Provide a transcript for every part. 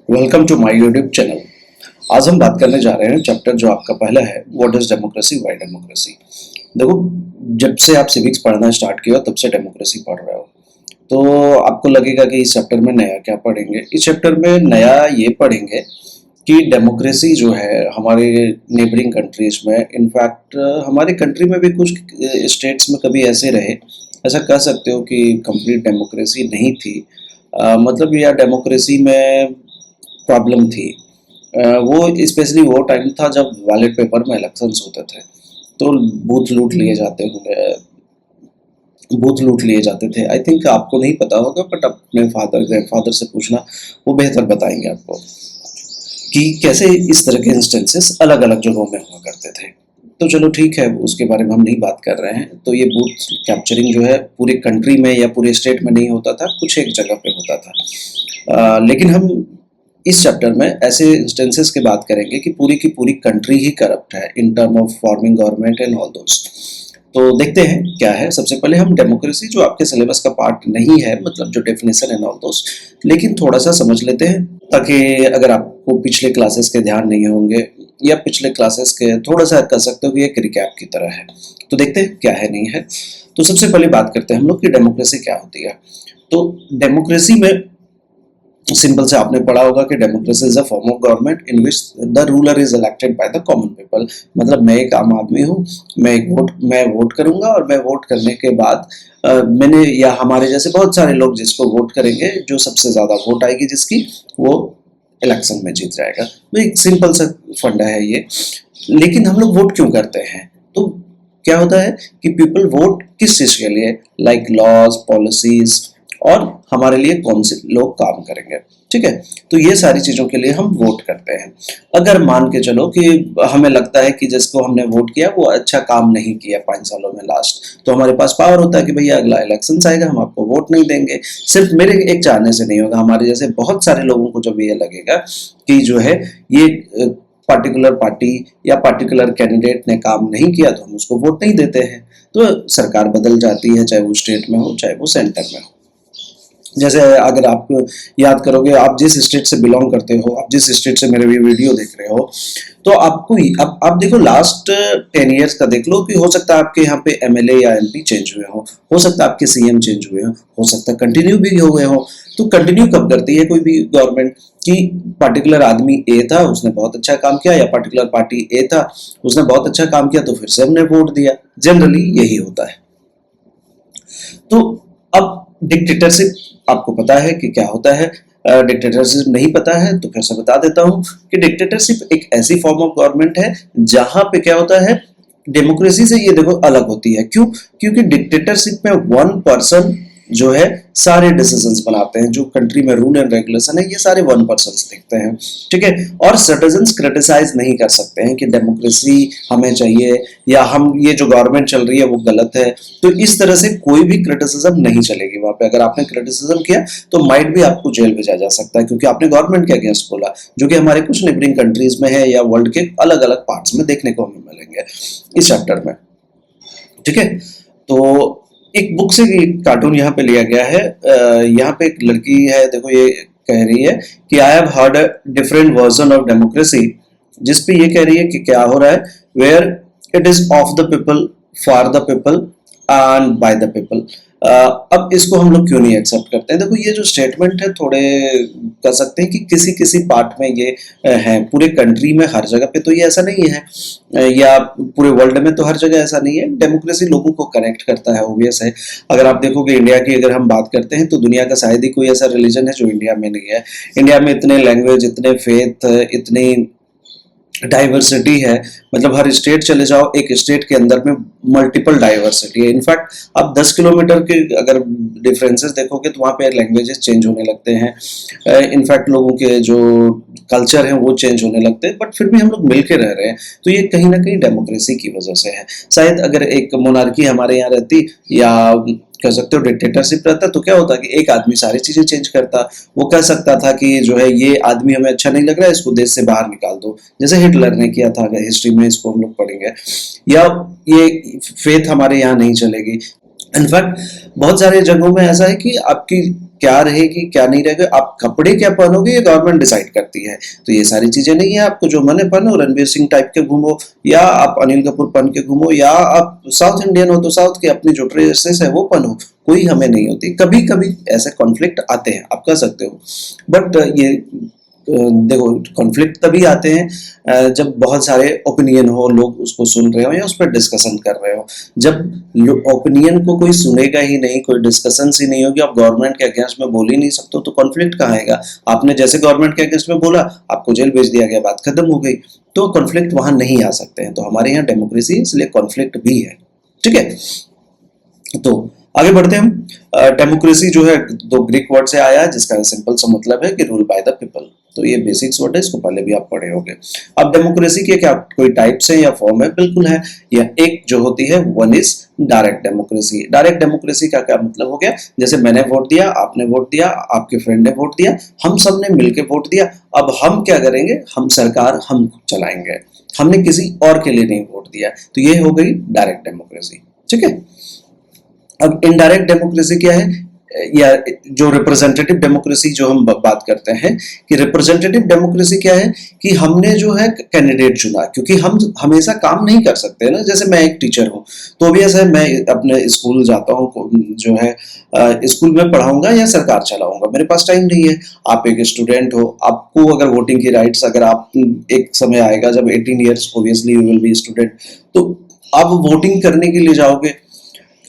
Welcome to my YouTube channel. आज हम बात करने जा रहे हैं चैप्टर जो आपका पहला है, what is democracy, why democracy. देखो, जब से आप सिविक्स पढ़ना स्टार्ट किया तब से डेमोक्रेसी पढ़ रहे हो, तो आपको लगेगा कि इस चैप्टर में नया क्या पढ़ेंगे। इस चैप्टर में नया ये पढ़ेंगे कि डेमोक्रेसी जो है हमारे नेबरिंग कंट्रीज में, इनफैक्ट हमारे कंट्री में भी कुछ स्टेट्स में कभी ऐसे रहे, ऐसा कह सकते हो कि कंप्लीट डेमोक्रेसी नहीं थी। मतलब या डेमोक्रेसी में प्रॉब्लम थी। वो स्पेशली वो टाइम था जब बैलेट पेपर में इलेक्शंस होते थे, तो बूथ लूट लिए जाते थे। आई थिंक आपको नहीं पता होगा, बट अपने फादर ग्रैंडफादर से पूछना, वो बेहतर बताएंगे आपको कि कैसे इस तरह के इंस्टेंसेस अलग अलग जगहों में हुआ करते थे। तो चलो ठीक है, उसके बारे में हम नहीं बात कर रहे हैं। तो ये बूथ कैप्चरिंग जो है पूरे कंट्री में या पूरे स्टेट में नहीं होता था, कुछ एक जगह पे होता था। लेकिन हम इस चैप्टर में ऐसे इंस्टेंसेस की बात करेंगे कि पूरी की पूरी कंट्री ही करप्ट है in term of forming government and all those. तो देखते हैं क्या है। सबसे पहले हम डेमोक्रेसी, जो आपके सिलेबस का पार्ट नहीं है, मतलब जो डेफिनेशन एंड ऑल दोस, लेकिन थोड़ा सा समझ लेते हैं, ताकि अगर आपको पिछले क्लासेस के ध्यान नहीं होंगे या पिछले क्लासेस के थोड़ा सा कह सकते हो कि एक रिकैप की तरह है। तो देखते हैं क्या है नहीं है। तो सबसे पहले बात करते हैं हम लोग कि डेमोक्रेसी क्या होती है। तो डेमोक्रेसी में सिंपल से आपने पढ़ा होगा कि democracy is a form of government in which the ruler is elected by the common people. मतलब मैं एक आम आदमी हूँ, मैं वोट करूंगा, और मैं वोट करने के बाद मैंने या हमारे जैसे बहुत सारे लोग जिसको वोट करेंगे, जो सबसे ज्यादा वोट आएगी जिसकी, वो इलेक्शन में जीत जाएगा। तो एक सिंपल सा फंडा है ये। लेकिन हम लोग वोट क्यों करते हैं? तो क्या होता है कि पीपल वोट किस चीज के लिए, लाइक लॉज, पॉलिसीज, और हमारे लिए कौन से लोग काम करेंगे। ठीक है, तो ये सारी चीजों के लिए हम वोट करते हैं। अगर मान के चलो कि हमें लगता है कि जिसको हमने वोट किया वो अच्छा काम नहीं किया 5 सालों में लास्ट, तो हमारे पास पावर होता है कि भैया अगला इलेक्शन आएगा, हम आपको वोट नहीं देंगे। सिर्फ मेरे एक चाहने से नहीं होगा, हमारे जैसे बहुत सारे लोगों को जब ये लगेगा कि जो है ये पार्टिकुलर पार्टी या पार्टिकुलर कैंडिडेट ने काम नहीं किया, तो हम उसको वोट नहीं देते हैं। तो सरकार बदल जाती है, चाहे वो स्टेट में हो चाहे वो सेंटर में हो। जैसे अगर आप याद करोगे, आप जिस स्टेट से बिलोंग करते हो, आप जिस स्टेट से मेरे वीडियो देख रहे हो, तो आपको आप देखो लास्ट 10 इयर्स का देख लो कि हो सकता है आपके यहाँ पे एमएलए या एमपी चेंज हुए हो सकता है आपके सीएम चेंज हुए हो सकता है कंटिन्यू भी हुए हो। तो कंटिन्यू कब करती है कोई भी गवर्नमेंट? कि पार्टिकुलर आदमी ए था, उसने बहुत अच्छा काम किया, या पार्टिकुलर पार्टी ए था, उसने बहुत अच्छा काम किया, तो फिर से हमने वोट दिया। जनरली यही होता है। तो अब डिक्टेटरशिप आपको पता है कि क्या होता है। डिक्टेटरशिप नहीं पता है तो फिर से बता देता हूं कि डिक्टेटरशिप एक ऐसी फॉर्म ऑफ गवर्नमेंट है जहां पे क्या होता है, डेमोक्रेसी से ये देखो अलग होती है। क्यों? क्योंकि डिक्टेटरशिप में वन पर्सन जो है सारे डिसीजंस बनाते हैं। जो कंट्री में रूल एंड रेगुलेशन है, ये सारे वन पर्सन देखते हैं। ठीक है, और सिटीजंस क्रिटिसाइज नहीं कर सकते हैं कि डेमोक्रेसी हमें चाहिए या हम ये जो गवर्नमेंट चल रही है वो गलत है। तो इस तरह से कोई भी क्रिटिसिज्म नहीं चलेगी वहां पे। अगर आपने क्रिटिसिज्म किया तो माइट भी आपको जेल भेजा जा सकता है, क्योंकि आपने गवर्नमेंट के अगेंस्ट बोला, जो कि हमारे कुछ नेबरिंग कंट्रीज में है या वर्ल्ड के अलग अलग पार्ट्स में देखने को हमें मिलेंगे इस चैप्टर में। ठीक है, तो एक बुक से कार्टून यहाँ पे लिया गया है। यहाँ पे एक लड़की है, देखो ये कह रही है कि I have heard a different version of democracy, जिसपे ये कह रही है कि क्या हो रहा है, where it is of the people, for the people and by the people. अब इसको हम लोग क्यों नहीं एक्सेप्ट करते हैं? देखो, ये जो स्टेटमेंट है थोड़े कह सकते हैं कि किसी किसी पार्ट में ये है, पूरे कंट्री में हर जगह पे तो ये ऐसा नहीं है, या पूरे वर्ल्ड में तो हर जगह ऐसा नहीं है। डेमोक्रेसी लोगों को कनेक्ट करता है, ऑब्वियस है। अगर आप देखोगे इंडिया की अगर हम बात करते हैं, तो दुनिया का शायद ही कोई ऐसा रिलीजन है जो इंडिया में नहीं है। इंडिया में इतने लैंग्वेज, इतने फेथ, इतनी डाइवर्सिटी है। मतलब हर स्टेट चले जाओ, एक स्टेट के अंदर में मल्टीपल डाइवर्सिटी है। इनफैक्ट आप 10 किलोमीटर के अगर डिफरेंसेस देखोगे तो वहाँ पे लैंग्वेजेस चेंज होने लगते हैं। इनफैक्ट लोगों के जो कल्चर हैं वो चेंज होने लगते हैं, बट फिर भी हम लोग मिल के रह रहे हैं। तो ये कहीं ना कहीं डेमोक्रेसी की वजह से है। शायद अगर एक मोनार्की हमारे यहाँ रहती, या कह सकते हो डिक्टेटरशिप रहता, तो क्या होता कि एक आदमी सारी चीजें चेंज करता। वो कह सकता था कि जो है ये आदमी हमें अच्छा नहीं लग रहा है, इसको देश से बाहर निकाल दो, जैसे हिटलर ने किया था। हिस्ट्री में इसको हम लोग पढ़ेंगे। या ये फेथ हमारे यहाँ नहीं चलेगी, इनफैक्ट बहुत सारे जगहों में ऐसा है कि आपकी क्या रहेगी क्या नहीं रहेगा, आप कपड़े क्या पहनोगे ये गवर्नमेंट डिसाइड करती है। तो ये सारी चीजें नहीं है, आपको जो मन है पहनो, रणवीर सिंह टाइप के घूमो, या आप अनिल कपूर पहन के घूमो, या आप साउथ इंडियन हो तो साउथ के अपनी जो ड्रेसेस है वो पहनो, कोई हमें नहीं होती। कभी कभी ऐसे कॉन्फ्लिक्ट आते हैं, आप कह सकते हो, बट ये देखो कॉन्फ्लिक्ट तभी आते हैं जब बहुत सारे ओपिनियन हो, लोग उसको सुन रहे हो या उस पर डिस्कशन कर रहे हो। जब ओपिनियन को कोई सुनेगा ही नहीं, कोई डिस्कशन ही नहीं होगी, आप गवर्नमेंट के अगेंस्ट में बोल ही नहीं सकते, तो कॉन्फ्लिक्ट कहाँ आएगा। आपने जैसे गवर्नमेंट के अगेंस्ट में बोला, आपको जेल भेज दिया गया, बात खत्म हो गई, तो कॉन्फ्लिक्ट वहां नहीं आ सकते हैं। तो हमारे यहाँ डेमोक्रेसी है, इसलिए कॉन्फ्लिक्ट भी है। ठीक है, तो आगे बढ़ते हैं हम। डेमोक्रेसी जो है दो ग्रीक वर्ड से आया है, जिसका सिंपल सा मतलब है कि रूल बाय द पीपल। तो ये बेसिक्स वर्ड है, इसको पहले भी आप पढ़े होंगे। अब डेमोक्रेसी के क्या कोई टाइप्स है या फॉर्म है? बिल्कुल है। या एक जो होती है one is direct democracy. Direct democracy का क्या मतलब हो गया? जैसे मैंने वोट दिया, आपने वोट दिया, आपके फ्रेंड ने वोट दिया, हम सब ने मिलकर वोट दिया, अब हम क्या करेंगे, हम सरकार हम चलाएंगे, हमने किसी और के लिए नहीं वोट दिया। तो ये हो गई डायरेक्ट डेमोक्रेसी। ठीक है, अब इनडायरेक्ट डेमोक्रेसी क्या है, या जो रिप्रेजेंटेटिव डेमोक्रेसी जो हम बात करते हैं, कि रिप्रेजेंटेटिव डेमोक्रेसी क्या है कि हमने जो है कैंडिडेट चुना, क्योंकि हम हमेशा काम नहीं कर सकते ना। जैसे मैं एक टीचर हूँ, तो ऑब्वियस है मैं अपने स्कूल जाता हूँ, जो है स्कूल में पढ़ाऊंगा या सरकार चलाऊंगा, मेरे पास टाइम नहीं है। आप एक स्टूडेंट हो, आपको अगर वोटिंग की राइट्स, अगर आप एक समय आएगा जब 18 years obviously you will be student, तो आप वोटिंग करने के लिए जाओगे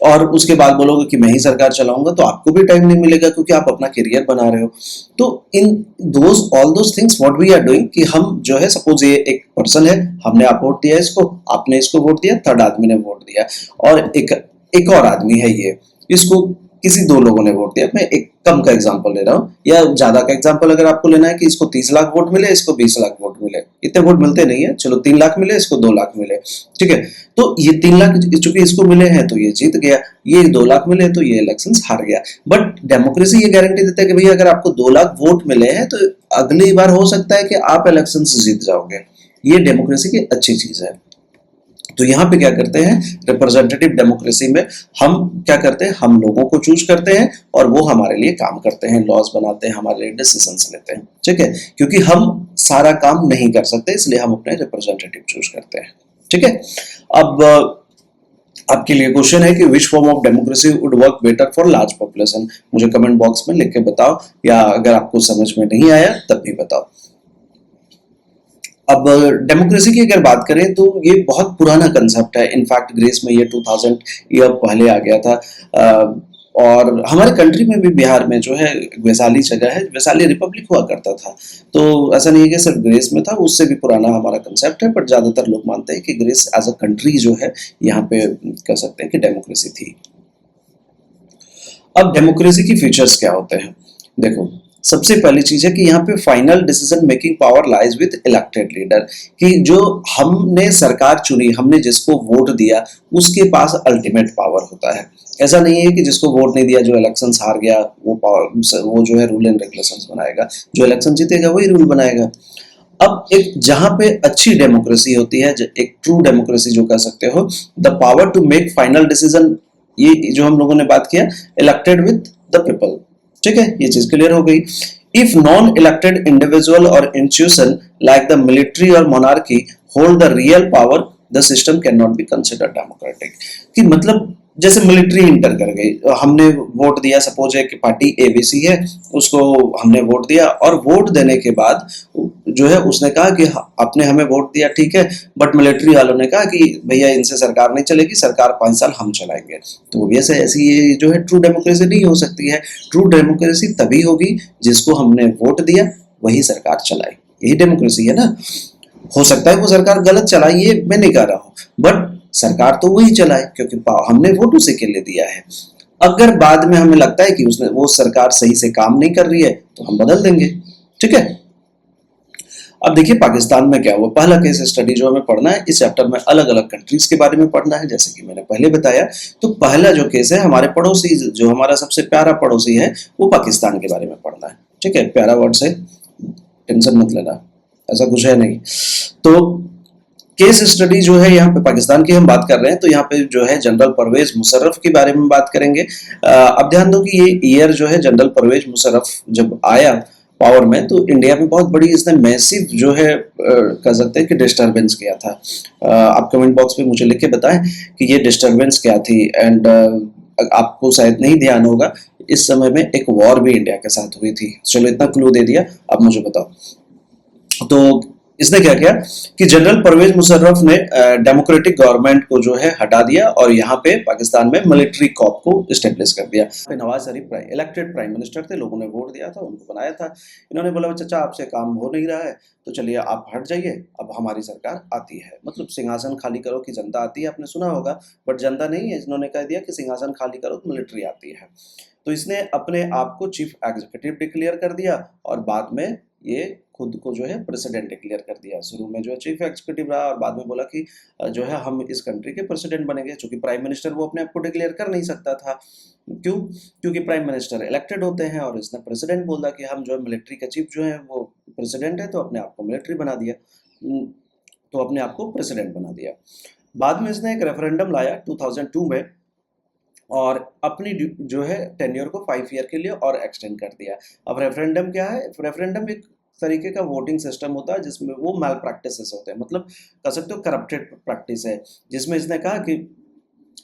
और उसके बाद बोलोगे कि मैं ही सरकार चलाऊंगा, तो आपको भी टाइम नहीं मिलेगा, क्योंकि आप अपना करियर बना रहे हो। तो in those all those things what we are doing, कि हम जो है, सपोज ये एक पर्सन है, हमने आप वोट दिया इसको, आपने इसको वोट दिया, थर्ड आदमी ने वोट दिया, और एक और आदमी है, ये इसको किसी दो लोगों ने वोट दिया। मैं एक कम का एग्जांपल ले रहा हूँ, या ज्यादा का एग्जांपल अगर आपको लेना है कि इसको 30 लाख वोट मिले, इसको 20 लाख वोट मिले, इतने वोट मिलते नहीं है, चलो 3 लाख मिले, इसको 2 लाख मिले। ठीक है, तो ये 3 लाख चूंकि इसको मिले हैं तो ये जीत गया, ये 2 लाख मिले तो ये इलेक्शन हार गया। बट डेमोक्रेसी ये गारंटी देता है कि भैया अगर आपको 2 लाख वोट मिले हैं तो अगली बार हो सकता है कि आप इलेक्शन जीत जाओगे। ये डेमोक्रेसी की अच्छी चीज है। तो यहाँ पे क्या करते हैं, रिप्रेजेंटेटिव डेमोक्रेसी में हम क्या करते हैं, हम लोगों को चूज करते हैं और वो हमारे लिए काम करते हैं, लॉज बनाते हैं, हमारे लिए डिसीजंस लेते हैं। ठीक है, क्योंकि हम सारा काम नहीं कर सकते, इसलिए हम अपने रिप्रेजेंटेटिव चूज करते हैं। ठीक है, अब आपके लिए क्वेश्चन है कि which form of democracy would work better for large population. मुझे कमेंट बॉक्स में लिख के बताओ, या अगर आपको समझ में नहीं आया तब भी बताओ। अब डेमोक्रेसी की अगर बात करें तो ये बहुत पुराना कंसेप्ट है। इनफैक्ट ग्रीस में ये 2000 ईयर पहले आ गया था। और हमारे कंट्री में भी, बिहार में जो है वैशाली जगह है, वैशाली रिपब्लिक हुआ करता था। तो ऐसा नहीं है कि सिर्फ ग्रीस में था, उससे भी पुराना हमारा कंसेप्ट है, बट ज्यादातर लोग मानते हैं कि ग्रीस एज अ कंट्री जो है यहाँ पे कह सकते हैं कि डेमोक्रेसी थी। अब डेमोक्रेसी की फीचर्स क्या होते हैं? देखो, सबसे पहली चीज है कि यहाँ पे final decision making power lies with elected leader, कि जो हमने सरकार चुनी, हमने जिसको वोट दिया, उसके पास अल्टीमेट पावर होता है। ऐसा नहीं है कि जिसको वोट नहीं दिया, जो इलेक्शंस हार गया, वो पावर, वो जो है रूल एंड रेगुलेशंस बनाएगा, जो इलेक्शन जीतेगा वही रूल बनाएगा। अब एक जहां पे अच्छी डेमोक्रेसी होती है, एक ट्रू डेमोक्रेसी जो कह सकते हो, the power to make final decision, ये जो हम लोगों ने बात किया, इलेक्टेड विद द पीपल। ठीक है, ये चीज क्लियर हो गई। इफ नॉन इलेक्टेड इंडिविजुअल और इंस्टीट्यूशन लाइक द मिलिट्री और monarchy hold the real power, the system can not be considered democratic. कि मतलब जैसे मिलिट्री इंटर कर गई, हमने वोट दिया, सपोज है कि पार्टी एबीसी है, उसको हमने वोट दिया, और वोट देने के बाद जो है उसने कहा कि आपने हमें वोट दिया ठीक है, बट मिलिट्री वालों ने कहा कि भैया इनसे सरकार नहीं चलेगी, सरकार 5 साल हम चलाएंगे। तो वैसे ऐसी ये जो है ट्रू डेमोक्रेसी नहीं हो सकती है। ट्रू डेमोक्रेसी तभी होगी जिसको हमने वोट दिया वही सरकार चलाए, यही डेमोक्रेसी है ना। हो सकता है वो सरकार गलत चलाए, ये मैं नहीं कह रहा हूँ, बट सरकार तो वही चलाए क्योंकि हमने वोट उसी के लिए दिया है। अगर बाद में हमें लगता है कि उसने वो सरकार सही से काम नहीं कर रही है तो हम बदल देंगे। ठीक है, अब देखिए पाकिस्तान में क्या हुआ। पहला केस स्टडी जो हमें पढ़ना है इस चैप्टर में, अलग अलग कंट्रीज के बारे में पढ़ना है, जैसे कि मैंने पहले बताया। तो पहला जो केस है, हमारे पड़ोसी, जो हमारा सबसे प्यारा पड़ोसी है, वो पाकिस्तान के बारे में पढ़ना है। ठीक है, प्यारा वर्ड से टेंशन मत लेना, ऐसा कुछ है नहीं। तो केस स्टडी जो है यहाँ पे पाकिस्तान की हम बात कर रहे हैं, तो यहाँ पे जो है जनरल परवेज मुशर्रफ के बारे में बात करेंगे। अब ध्यान दो कि ये ईयर जो है जनरल परवेज मुशर्रफ जब आया पावर में, तो इंडिया में बहुत बड़ी इसने मैसिव जो है कह सकते हैं कि डिस्टरबेंस किया था। आप कमेंट बॉक्स में मुझे लिख के बताएं कि ये डिस्टरबेंस क्या थी। एंड आपको शायद नहीं ध्यान होगा, इस समय में एक वॉर भी इंडिया के साथ हुई थी। चलो इतना क्लू दे दिया, अब मुझे बताओ। तो इसने क्या किया कि जनरल परवेज मुशर्रफ ने डेमोक्रेटिक गवर्नमेंट को जो है हटा दिया और यहाँ पे पाकिस्तान में मिलिट्री कॉप को स्टेब्लिश कर दिया। Nawaz Sharif elected prime minister थे, लोगों ने वोट दिया था, उनको बनाया था। इन्होंने बोला चाचा आपसे काम हो नहीं रहा है, तो चलिए आप हट जाइए, अब हमारी सरकार आती है। मतलब सिंहासन खाली करो कि जनता आती है, आपने सुना होगा, बट जनता नहीं है। इन्होंने कह दिया कि सिंहासन खाली करो तो मिलिट्री आती है। तो इसने अपने आप को चीफ एग्जीक्यूटिव डिक्लेयर कर दिया और बाद में ये खुद को जो है प्रेसिडेंट डिक्लेयर कर दिया। शुरू में जो है चीफ एग्जीक्यूटिव रहा और बाद में बोला कि जो है हम इस कंट्री के प्रेसिडेंट बनेंगे। चूंकि प्राइम मिनिस्टर वो अपने आप को डिक्लेयर कर नहीं सकता था। क्यों? क्योंकि प्राइम मिनिस्टर इलेक्टेड होते हैं और इसने प्रेसिडेंट बोला कि हम जो है मिलिट्री का चीफ जो है वो प्रेसिडेंट है, तो अपने आप को मिलिट्री बना दिया, तो अपने आप को प्रेसिडेंट बना दिया। बाद में इसने एक रेफरेंडम लाया 2002 में और अपनी जो है टेन्योर को 5 ईयर के लिए और एक्सटेंड कर दिया। अब रेफरेंडम क्या है? रेफरेंडम एक तरीके का वोटिंग सिस्टम होता है जिसमें वो मैल प्रैक्टिसेस होते हैं, मतलब कह सकते हो करप्टेड प्रैक्टिस है, जिसमें इसने कहा कि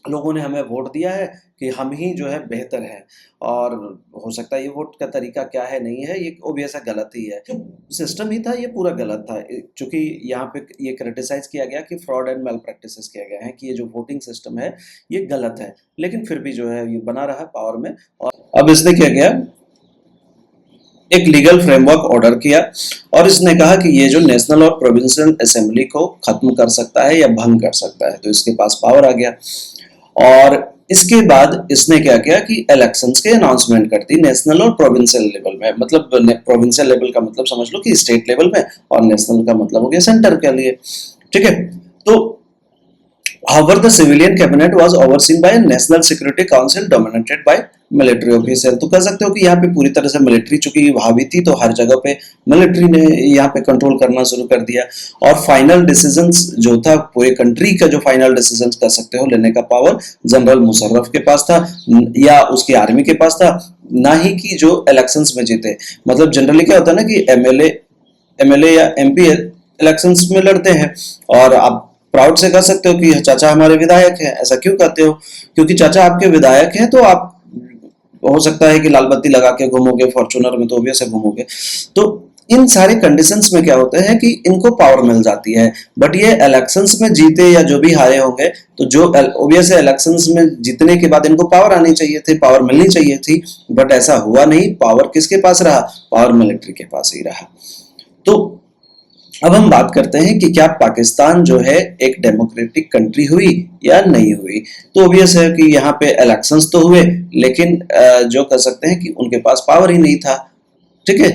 लोगों ने हमें वोट दिया है कि हम ही जो है बेहतर हैं, और हो सकता है ये वोट का तरीका क्या है नहीं है, ये ओबियस गलत ही है। जो सिस्टम ही था ये पूरा गलत था, क्योंकि यहाँ पे ये क्रिटिसाइज किया गया कि फ्रॉड एंड मैल प्रैक्टिसेस किया गया है, कि ये जो वोटिंग सिस्टम है ये गलत है। लेकिन फिर भी जो है ये बना रहा पावर में। और अब इसने क्या किया, एक लीगल फ्रेमवर्क ऑर्डर किया और इसने कहा कि ये जो नेशनल और प्रोविंशियल असेंबली को खत्म कर सकता है या भंग कर सकता है, तो इसके पास पावर आ गया। और इसके बाद इसने क्या किया कि इलेक्शंस के अनाउंसमेंट कर दी नेशनल और प्रोविंशियल लेवल में। मतलब प्रोविंशियल लेवल का मतलब समझ लो कि स्टेट लेवल में, और नेशनल का मतलब हो गया सेंटर के लिए। ठीक है, तो however the civilian cabinet was overseen by a national security council dominated by military official। तो कह सकते हो कि यहाँ पे पूरी तरह से मिलिट्री, चूंकि हावी थी तो हर जगह पे मिलिट्री ने यहाँ पे कंट्रोल करना शुरू कर दिया। और फाइनल डिसीजंस जो था, पूरे कंट्री का जो फाइनल डिसीजंस कह सकते हो लेने का पावर जनरल मुशर्रफ के पास था या उसकी आर्मी के पास था, ना ही कि जो इलेक्शंस में जीते। मतलब जनरली क्या होता है ना कि एमएलए या एमपी इलेक्शंस में लड़ते हैं और आप प्राउड से कह सकते हो कि चाचा हमारे विधायक हैं। ऐसा क्यों कहते हो? क्योंकि चाचा आपके विधायक हैं, तो आप हो सकता है कि लाल बत्ती लगा के घूमोगे, फॉर्च्यूनर में तो ऑब्वियस घूमोगे। तो इन सारे कंडीशंस में क्या होता है कि इनको पावर मिल जाती है। बट ये इलेक्शंस में जीते या जो भी हारे होंगे, तो जो ऑब्वियस है इलेक्शंस में जीतने के बाद इनको पावर आनी चाहिए थी, पावर मिलनी चाहिए थी, बट ऐसा हुआ नहीं। पावर किसके पास रहा? पावर मिलिट्री के पास ही रहा। तो अब हम बात करते हैं कि क्या पाकिस्तान जो है एक डेमोक्रेटिक कंट्री हुई या नहीं हुई। तो ऑब्वियस है कि यहाँ पे इलेक्शंस तो हुए, लेकिन जो कह सकते हैं कि उनके पास पावर ही नहीं था। ठीक है,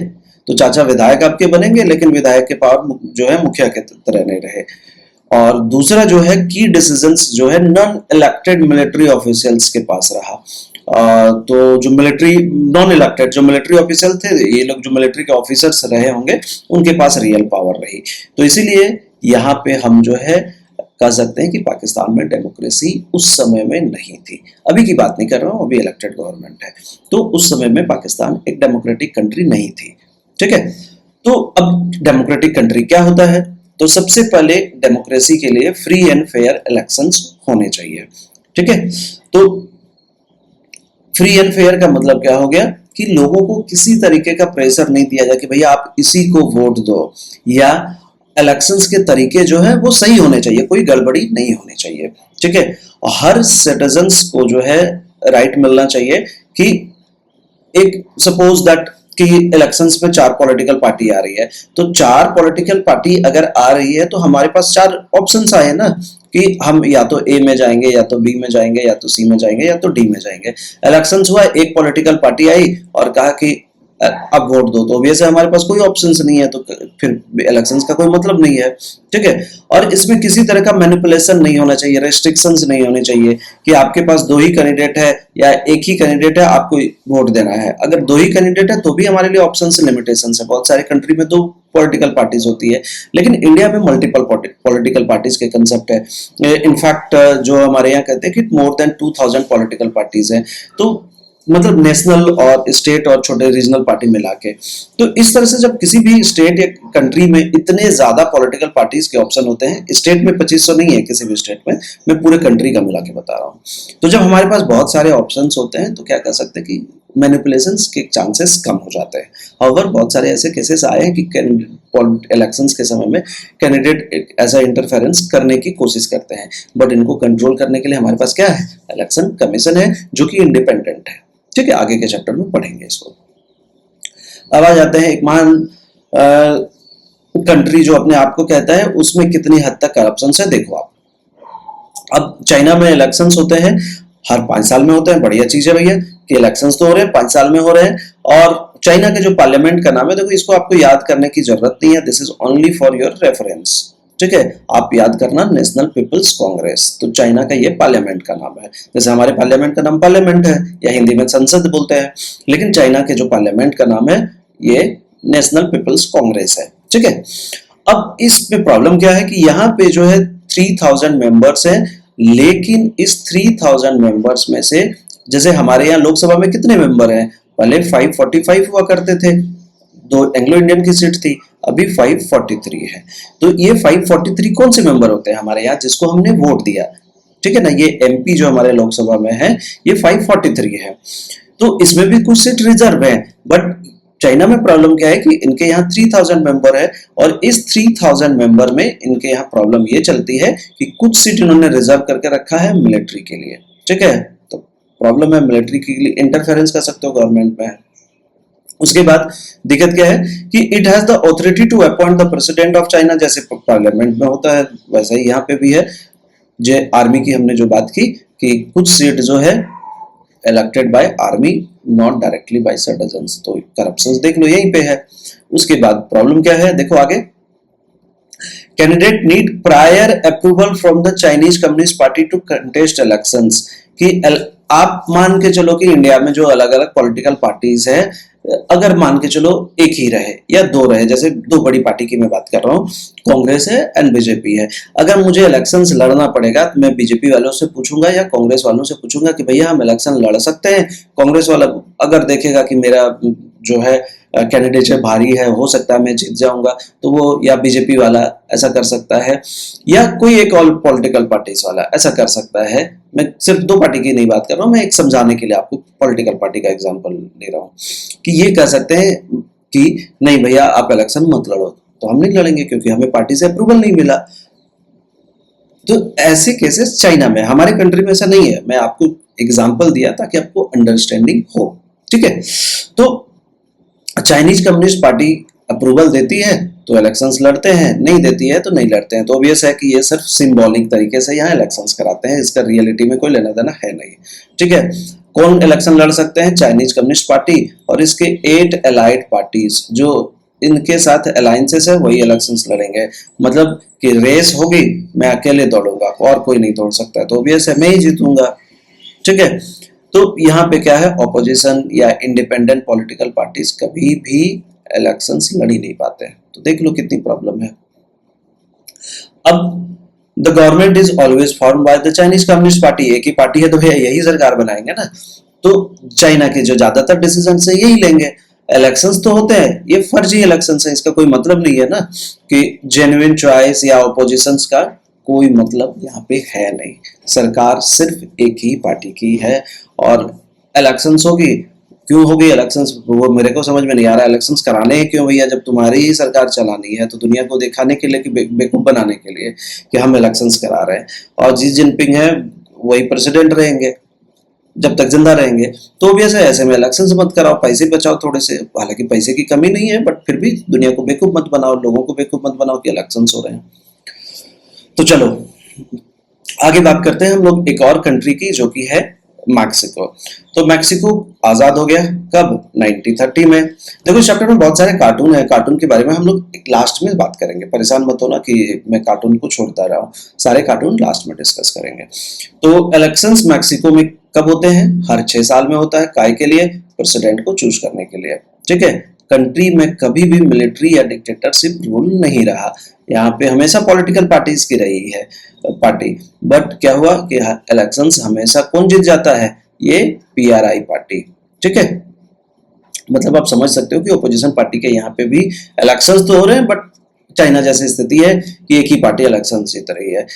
तो चाचा विधायक आपके बनेंगे, लेकिन विधायक के पावर जो है मुखिया के तरह नहीं रहे। और दूसरा जो है की डिसीजंस जो है नॉन इलेक्टेड मिलिट्री ऑफिशियल्स के पास रहा। तो जो मिलिट्री नॉन इलेक्टेड जो मिलिट्री ऑफिसर थे, ये लोग जो मिलिट्री के ऑफिसर्स रहे होंगे, उनके पास रियल पावर रही। तो इसीलिए यहाँ पे हम जो है कह सकते हैं कि पाकिस्तान में डेमोक्रेसी उस समय में नहीं थी। अभी की बात नहीं कर रहा हूँ, अभी इलेक्टेड गवर्नमेंट है, तो उस समय में पाकिस्तान एक डेमोक्रेटिक कंट्री नहीं थी। ठीक है, तो अब डेमोक्रेटिक कंट्री क्या होता है? तो सबसे पहले डेमोक्रेसी के लिए फ्री एंड फेयर इलेक्शंस होने चाहिए। ठीक है, तो फ्री एंड फेयर का मतलब क्या हो गया कि लोगों को किसी तरीके का प्रेशर नहीं दिया जाए कि भैया आप इसी को वोट दो, या इलेक्शंस के तरीके जो है वो सही होने चाहिए, कोई गड़बड़ी नहीं होनी चाहिए। ठीक है, और हर सिटीजन्स को जो है राइट मिलना चाहिए कि एक सपोज दैट कि इलेक्शंस में 4 पॉलिटिकल पार्टी आ रही है, तो 4 पॉलिटिकल पार्टी अगर आ रही है तो हमारे पास 4 ऑप्शंस आए ना कि हम या तो ए में जाएंगे, या तो बी में जाएंगे, या तो सी में जाएंगे, या तो डी में जाएंगे। इलेक्शंस हुआ, एक पॉलिटिकल पार्टी आई और कहा कि अब वोट दो, तो ऑब्वियस है हमारे पास कोई ऑप्शंस नहीं है, तो फिर इलेक्शंस का कोई मतलब नहीं है। ठीक है, और इसमें किसी तरह का मैनिपुलेशन नहीं होना चाहिए, रेस्ट्रिक्शंस नहीं होने चाहिए कि आपके पास 2 ही कैंडिडेट है या एक ही कैंडिडेट है, आपको वोट देना है। अगर 2 ही कैंडिडेट है तो भी हमारे लिए ऑप्शंस लिमिटेशंस है। बहुत सारे कंट्री में 2 पॉलिटिकल पार्टीज होती है, लेकिन इंडिया में मल्टीपल पॉलिटिकल पार्टीज के कंसेप्ट है। इनफैक्ट जो हमारे यहाँ कहते हैं कि मोर देन 2000 पॉलिटिकल पार्टीज हैं, तो मतलब नेशनल और स्टेट और छोटे रीजनल पार्टी मिला के। तो इस तरह से जब किसी भी स्टेट या कंट्री में इतने ज्यादा पॉलिटिकल पार्टीज के ऑप्शन होते हैं, स्टेट में 2500 नहीं है किसी भी स्टेट में, मैं पूरे कंट्री का मिला के बता रहा हूँ। तो जब हमारे पास बहुत सारे ऑप्शंस होते हैं तो क्या कर सकते हैं कि मैनिपुलेशंस के चांसेस कम हो जाते हैं। हाउएवर बहुत सारे ऐसे केसेस आए हैं कि इलेक्शंस के समय में कैंडिडेट ऐसा इंटरफेरेंस करने की कोशिश करते हैं, बट इनको कंट्रोल करने के लिए हमारे पास क्या है, इलेक्शन कमीशन है जो कि इंडिपेंडेंट है। ठीक है, आगे के चैप्टर में पढ़ेंगे इसको। अब आ जाते हैं एक महान कंट्री जो अपने आप को कहता है, उसमें कितनी हद तक करप्शन है देखो आप। अब चाइना में इलेक्शंस होते हैं, हर 5 साल में होते हैं। बढ़िया चीज है भैया कि इलेक्शंस तो हो रहे हैं, 5 साल में हो रहे हैं। और चाइना के जो पार्लियामेंट का नाम है, देखो इसको आपको याद करने की जरूरत नहीं है, this is only for your reference. ठीक है, आप याद करना नेशनल पीपल्स कांग्रेस। तो चाइना का ये पार्लियामेंट का नाम है, जैसे हमारे पार्लियामेंट का नाम पार्लियामेंट है या हिंदी में संसद बोलते हैं, लेकिन चाइना के जो पार्लियामेंट का नाम है ये नेशनल पीपल्स कांग्रेस है। ठीक है, अब इसमें प्रॉब्लम क्या है कि यहाँ पे जो है 3000 मेंबर्स हैं, लेकिन इस 3000 मेंबर्स में से जैसे हमारे यहाँ लोकसभा में कितने मेंबर हैं, पहले 545 हुआ करते थे, 2 एंग्लो इंडियन की सीट थी, अभी 543 है। तो ये 543 कौन से मेंबर होते हैं हमारे यहाँ, जिसको हमने वोट दिया। ठीक है ना, ये एमपी जो हमारे लोकसभा में है ये 543 है। तो इसमें भी कुछ सीट रिजर्व है, बट चाइना में प्रॉब्लम क्या है कि इनके यहाँ 3000 मेंबर है, और इस 3000 मेंबर में इनके यहाँ प्रॉब्लम ये चलती है कि कुछ सीट इन्होंने रिजर्व करके रखा है मिलिट्री के लिए। ठीक है, तो प्रॉब्लम है मिलिट्री के लिए इंटरफेरेंस कर सकते हो गवर्नमेंट में। उसके बाद दिक्कत क्या है कि it has the authority to appoint the president of China, जैसे पार्लियामेंट में होता है वैसा ही यहाँ पे भी है। जो आर्मी की हमने जो बात की कि कुछ सीट जो है elected by army, not directly by citizens, तो करप्शन देख लो यहीं पे है। उसके बाद प्रॉब्लम क्या है देखो आगे, candidate need prior approval from the Chinese communist party to contest elections. कि आप मान के चलो कि इंडिया में जो अलग अलग पॉलिटिकल पार्टीज है, अगर मान के चलो एक ही रहे या 2 रहे, जैसे 2 बड़ी पार्टी की मैं बात कर रहा हूँ, कांग्रेस है एंड बीजेपी है। अगर मुझे इलेक्शंस लड़ना पड़ेगा तो मैं बीजेपी वालों से पूछूंगा या कांग्रेस वालों से पूछूंगा कि भैया हम इलेक्शन लड़ सकते हैं। कांग्रेस वाला अगर देखेगा कि मेरा जो है कैंडिडेट भारी है, हो सकता है मैं जीत जाऊंगा, तो वो या बीजेपी वाला ऐसा कर सकता है या कोई एक और पॉलिटिकल पार्टीज वाला ऐसा कर सकता है। मैं सिर्फ 2 पार्टी की नहीं बात कर रहा हूँ, मैं एक समझाने के लिए आपको पॉलिटिकल पार्टी का एग्जांपल ले रहा हूँ कि ये कह सकते हैं कि नहीं भैया आप इलेक्शन मत लड़ो, तो हम नहीं लड़ेंगे क्योंकि हमें पार्टी से अप्रूवल नहीं मिला। तो ऐसे केसेस चाइना में, हमारे कंट्री में ऐसा नहीं है। मैं आपको एग्जांपल दिया ताकि आपको अंडरस्टैंडिंग हो। ठीक है, तो चाइनीज कम्युनिस्ट पार्टी अप्रूवल देती है तो इलेक्शंस लड़ते हैं, नहीं देती है तो नहीं लड़ते हैं। तो ऑब्वियस है कि ये सिर्फ सिंबॉलिक तरीके से यहाँ इलेक्शंस कराते हैं, इसका रियलिटी में कोई लेना देना है नहीं। ठीक है, कौन इलेक्शन लड़ सकते हैं, चाइनीज कम्युनिस्ट पार्टी और इसके 8 एलाइड पार्टीज जो इनके साथ अलायंसेस है वही इलेक्शंस लड़ेंगे। मतलब कि रेस होगी, मैं अकेले दौड़ूंगा और कोई नहीं दौड़ सकता, तो ऑब्वियस है मैं ही जीतूंगा। ठीक है, तो यहाँ पे क्या है, ऑपोजिशन या इंडिपेंडेंट पॉलिटिकल पार्टीज कभी भी इलेक्शंस लड़ ही नहीं पाते हैं। तो देख लो कितनी प्रॉब्लम है। अब the government is always form by the Chinese communist party, एक ही पार्टी है तो भैया यही सरकार बनाएंगे ना, तो चाइना के जो ज्यादातर डिसीजन है यही लेंगे। इलेक्शंस तो होते हैं, ये फर्जी इलेक्शंस है, इसका कोई मतलब नहीं है ना कि जेन्युइन चॉइस या ऑपोजिशंस का कोई मतलब यहाँ पे है नहीं। सरकार सिर्फ एक ही पार्टी की है और इलेक्शंस होगी, क्यों होगी इलेक्शंस, वो मेरे को समझ में नहीं आ रहा। इलेक्शंस कराने हैं क्यों भैया, जब तुम्हारी ही सरकार चलानी है तो दुनिया को दिखाने के लिए कि बेवकूफ बनाने के लिए कि हम इलेक्शंस करा रहे हैं। और जी जिनपिंग है वही प्रेसिडेंट रहेंगे जब तक जिंदा रहेंगे, तो ऑब्वियस है ऐसे में इलेक्शंस मत कराओ, पैसे बचाओ थोड़े से। हालांकि पैसे की कमी नहीं है, बट फिर भी दुनिया को बेवकूफ मत बनाओ, लोगों को बेवकूफ मत बनाओ कि इलेक्शंस हो रहे हैं। तो चलो आगे बात करते हैं हम लोग एक और कंट्री की जो कि है मैक्सिको। तो मैक्सिको आजाद हो गया कब, 1930 में। देखो इस चैप्टर में बहुत सारे कार्टून है, कार्टून के बारे में हम लोग लास्ट में बात करेंगे, परेशान मत होना कि मैं कार्टून को छोड़ता रहा हूँ, सारे कार्टून लास्ट में डिस्कस करेंगे। तो इलेक्शंस मैक्सिको में कब होते हैं, हर 6 साल में होता है, काय के लिए, प्रेसिडेंट को चूज करने के लिए। ठीक है, कंट्री में कभी भी मिलिट्री या डिक्टेटरशिप रूल नहीं रहा, यहाँ पे हमेशा पॉलिटिकल पार्टीज की रही है पार्टी। बट क्या हुआ कि इलेक्शंस हमेशा कौन जीत जाता है, ये पीआरआई पार्टी। ठीक है, मतलब आप समझ सकते हो कि ओपोजिशन पार्टी के यहाँ पे भी इलेक्शंस तो हो रहे हैं, बट चाइना जैसी स्थिति है कि एक ही पार्टी इलेक्शन जीत रही है।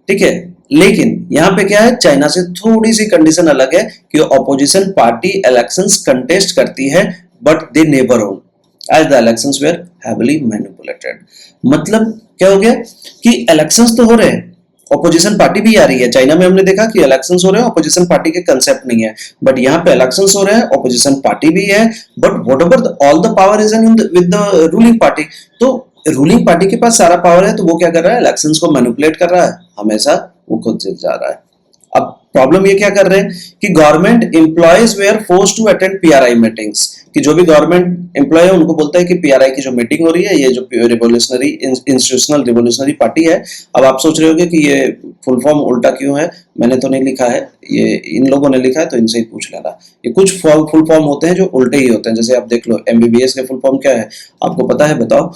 ठीक है, लेकिन यहाँ पे क्या है, चाइना से थोड़ी सी कंडीशन अलग है कि ऑपोजिशन पार्टी इलेक्शंस कंटेस्ट करती है, but they never own as the elections were heavily manipulated. मतलब क्या हो गया कि इलेक्शंस तो हो रहे हैं, ऑपोजिशन पार्टी भी आ रही है। चाइना में हमने देखा कि इलेक्शंस हो रहे हैं, ऑपोजिशन पार्टी के कंसेप्ट नहीं है, बट यहाँ पे इलेक्शंस हो रहे हैं, ऑपोजिशन पार्टी भी है, but what ever all the power is in with the ruling party. तो रूलिंग पार्टी के पास सारा पावर है, तो वो क्या कर रहा है, इलेक्शंस को मैनिपुलेट कर रहा है, हमेशा वो खुद जीत जा रहा है। अब प्रॉब्लम ये क्या कर रहे हैं कि government employees were forced to attend PRI meetings, कि जो भी गवर्नमेंट एम्प्लॉय है उनको बोलता है कि पीआरआई की जो मीटिंग हो रही है, ये जो रिवोल्यूशनरी इंस्टीट्यूशनल रिवोल्यूशनरी पार्टी है। अब आप सोच रहे होंगे कि ये फुल फॉर्म उल्टा क्यों है, मैंने तो नहीं लिखा है, ये इन लोगों ने लिखा है, तो इनसे ही पूछ लेना। ये कुछ फुल फॉर्म होते हैं जो उल्टे ही होते हैं, जैसे आप देख लो एमबीबीएस के फुल फॉर्म क्या है, आपको पता है, बताओ?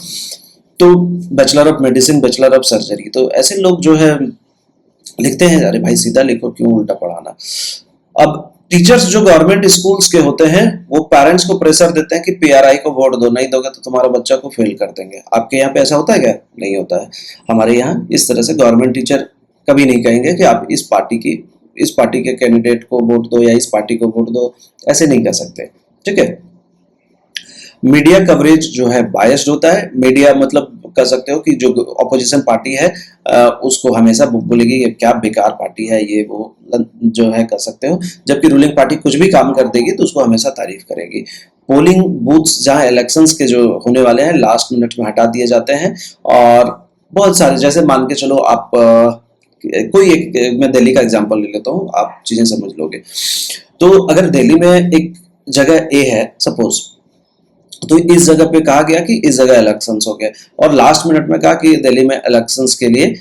तो bachelor of medicine, bachelor of surgery. तो ऐसे लोग जो है लिखते हैं, अरे भाई सीधा लिखो, क्यों उल्टा पढ़ाना। अब टीचर्स जो गवर्नमेंट स्कूल्स के होते हैं, वो पेरेंट्स को प्रेशर देते हैं कि पीआरआई को वोट दो, नहीं दोगे तो तुम्हारा बच्चा को फेल कर देंगे। आपके यहाँ पे ऐसा होता है क्या? नहीं होता है। हमारे यहाँ इस तरह से गवर्नमेंट टीचर कभी नहीं कहेंगे कि आप इस पार्टी के कैंडिडेट को वोट दो या इस पार्टी को वोट दो, ऐसे नहीं कर सकते। ठीक है, मीडिया कवरेज जो है बायस्ड होता है। मीडिया मतलब कर सकते हो कि जो ऑपोजिशन पार्टी है उसको हमेशा बोलेगी कि क्या बेकार पार्टी है ये वो, जो है कर सकते हो। जबकि रूलिंग पार्टी कुछ भी काम कर देगी तो उसको हमेशा तारीफ करेगी। पोलिंग बूथ्स जहां इलेक्शंस के जो होने वाले हैं लास्ट मिनट में हटा दिए जाते हैं, और बहुत सारे, जैसे मान के चलो आप कोई एक, मैं दिल्ली का एग्जांपल ले लेता हूँ, आप चीजें समझ लोगे। तो अगर दिल्ली में एक जगह ए है सपोज, तो इस जगह पे कहा गया कि इस जगह इलेक्शंस हो गए, और लास्ट मिनट में कहा कि दिल्ली में इलेक्शंस के लिए,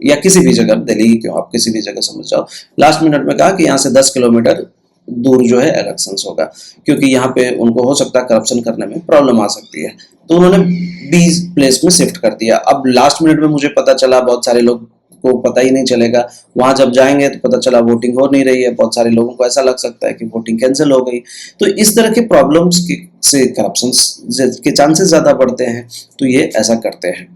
या किसी भी जगह, दिल्ली ही क्यों, आप किसी भी जगह समझ जाओ, लास्ट मिनट में कहा कि यहाँ से 10 किलोमीटर दूर जो है इलेक्शंस होगा, क्योंकि यहाँ पे उनको हो सकता है करप्शन करने में प्रॉब्लम आ सकती है। तो उन्होंने 20 प्लेस में शिफ्ट कर दिया। अब लास्ट मिनट में मुझे पता चला, बहुत सारे लोग को पता ही नहीं चलेगा, वहां जब जाएंगे तो पता चला वोटिंग हो नहीं रही है, बहुत सारे लोगों को ऐसा लग सकता है कि वोटिंग कैंसिल हो गई। तो इस तरह के प्रॉब्लम्स से करप्शन के चांसेस ज्यादा बढ़ते हैं, तो ये ऐसा करते हैं।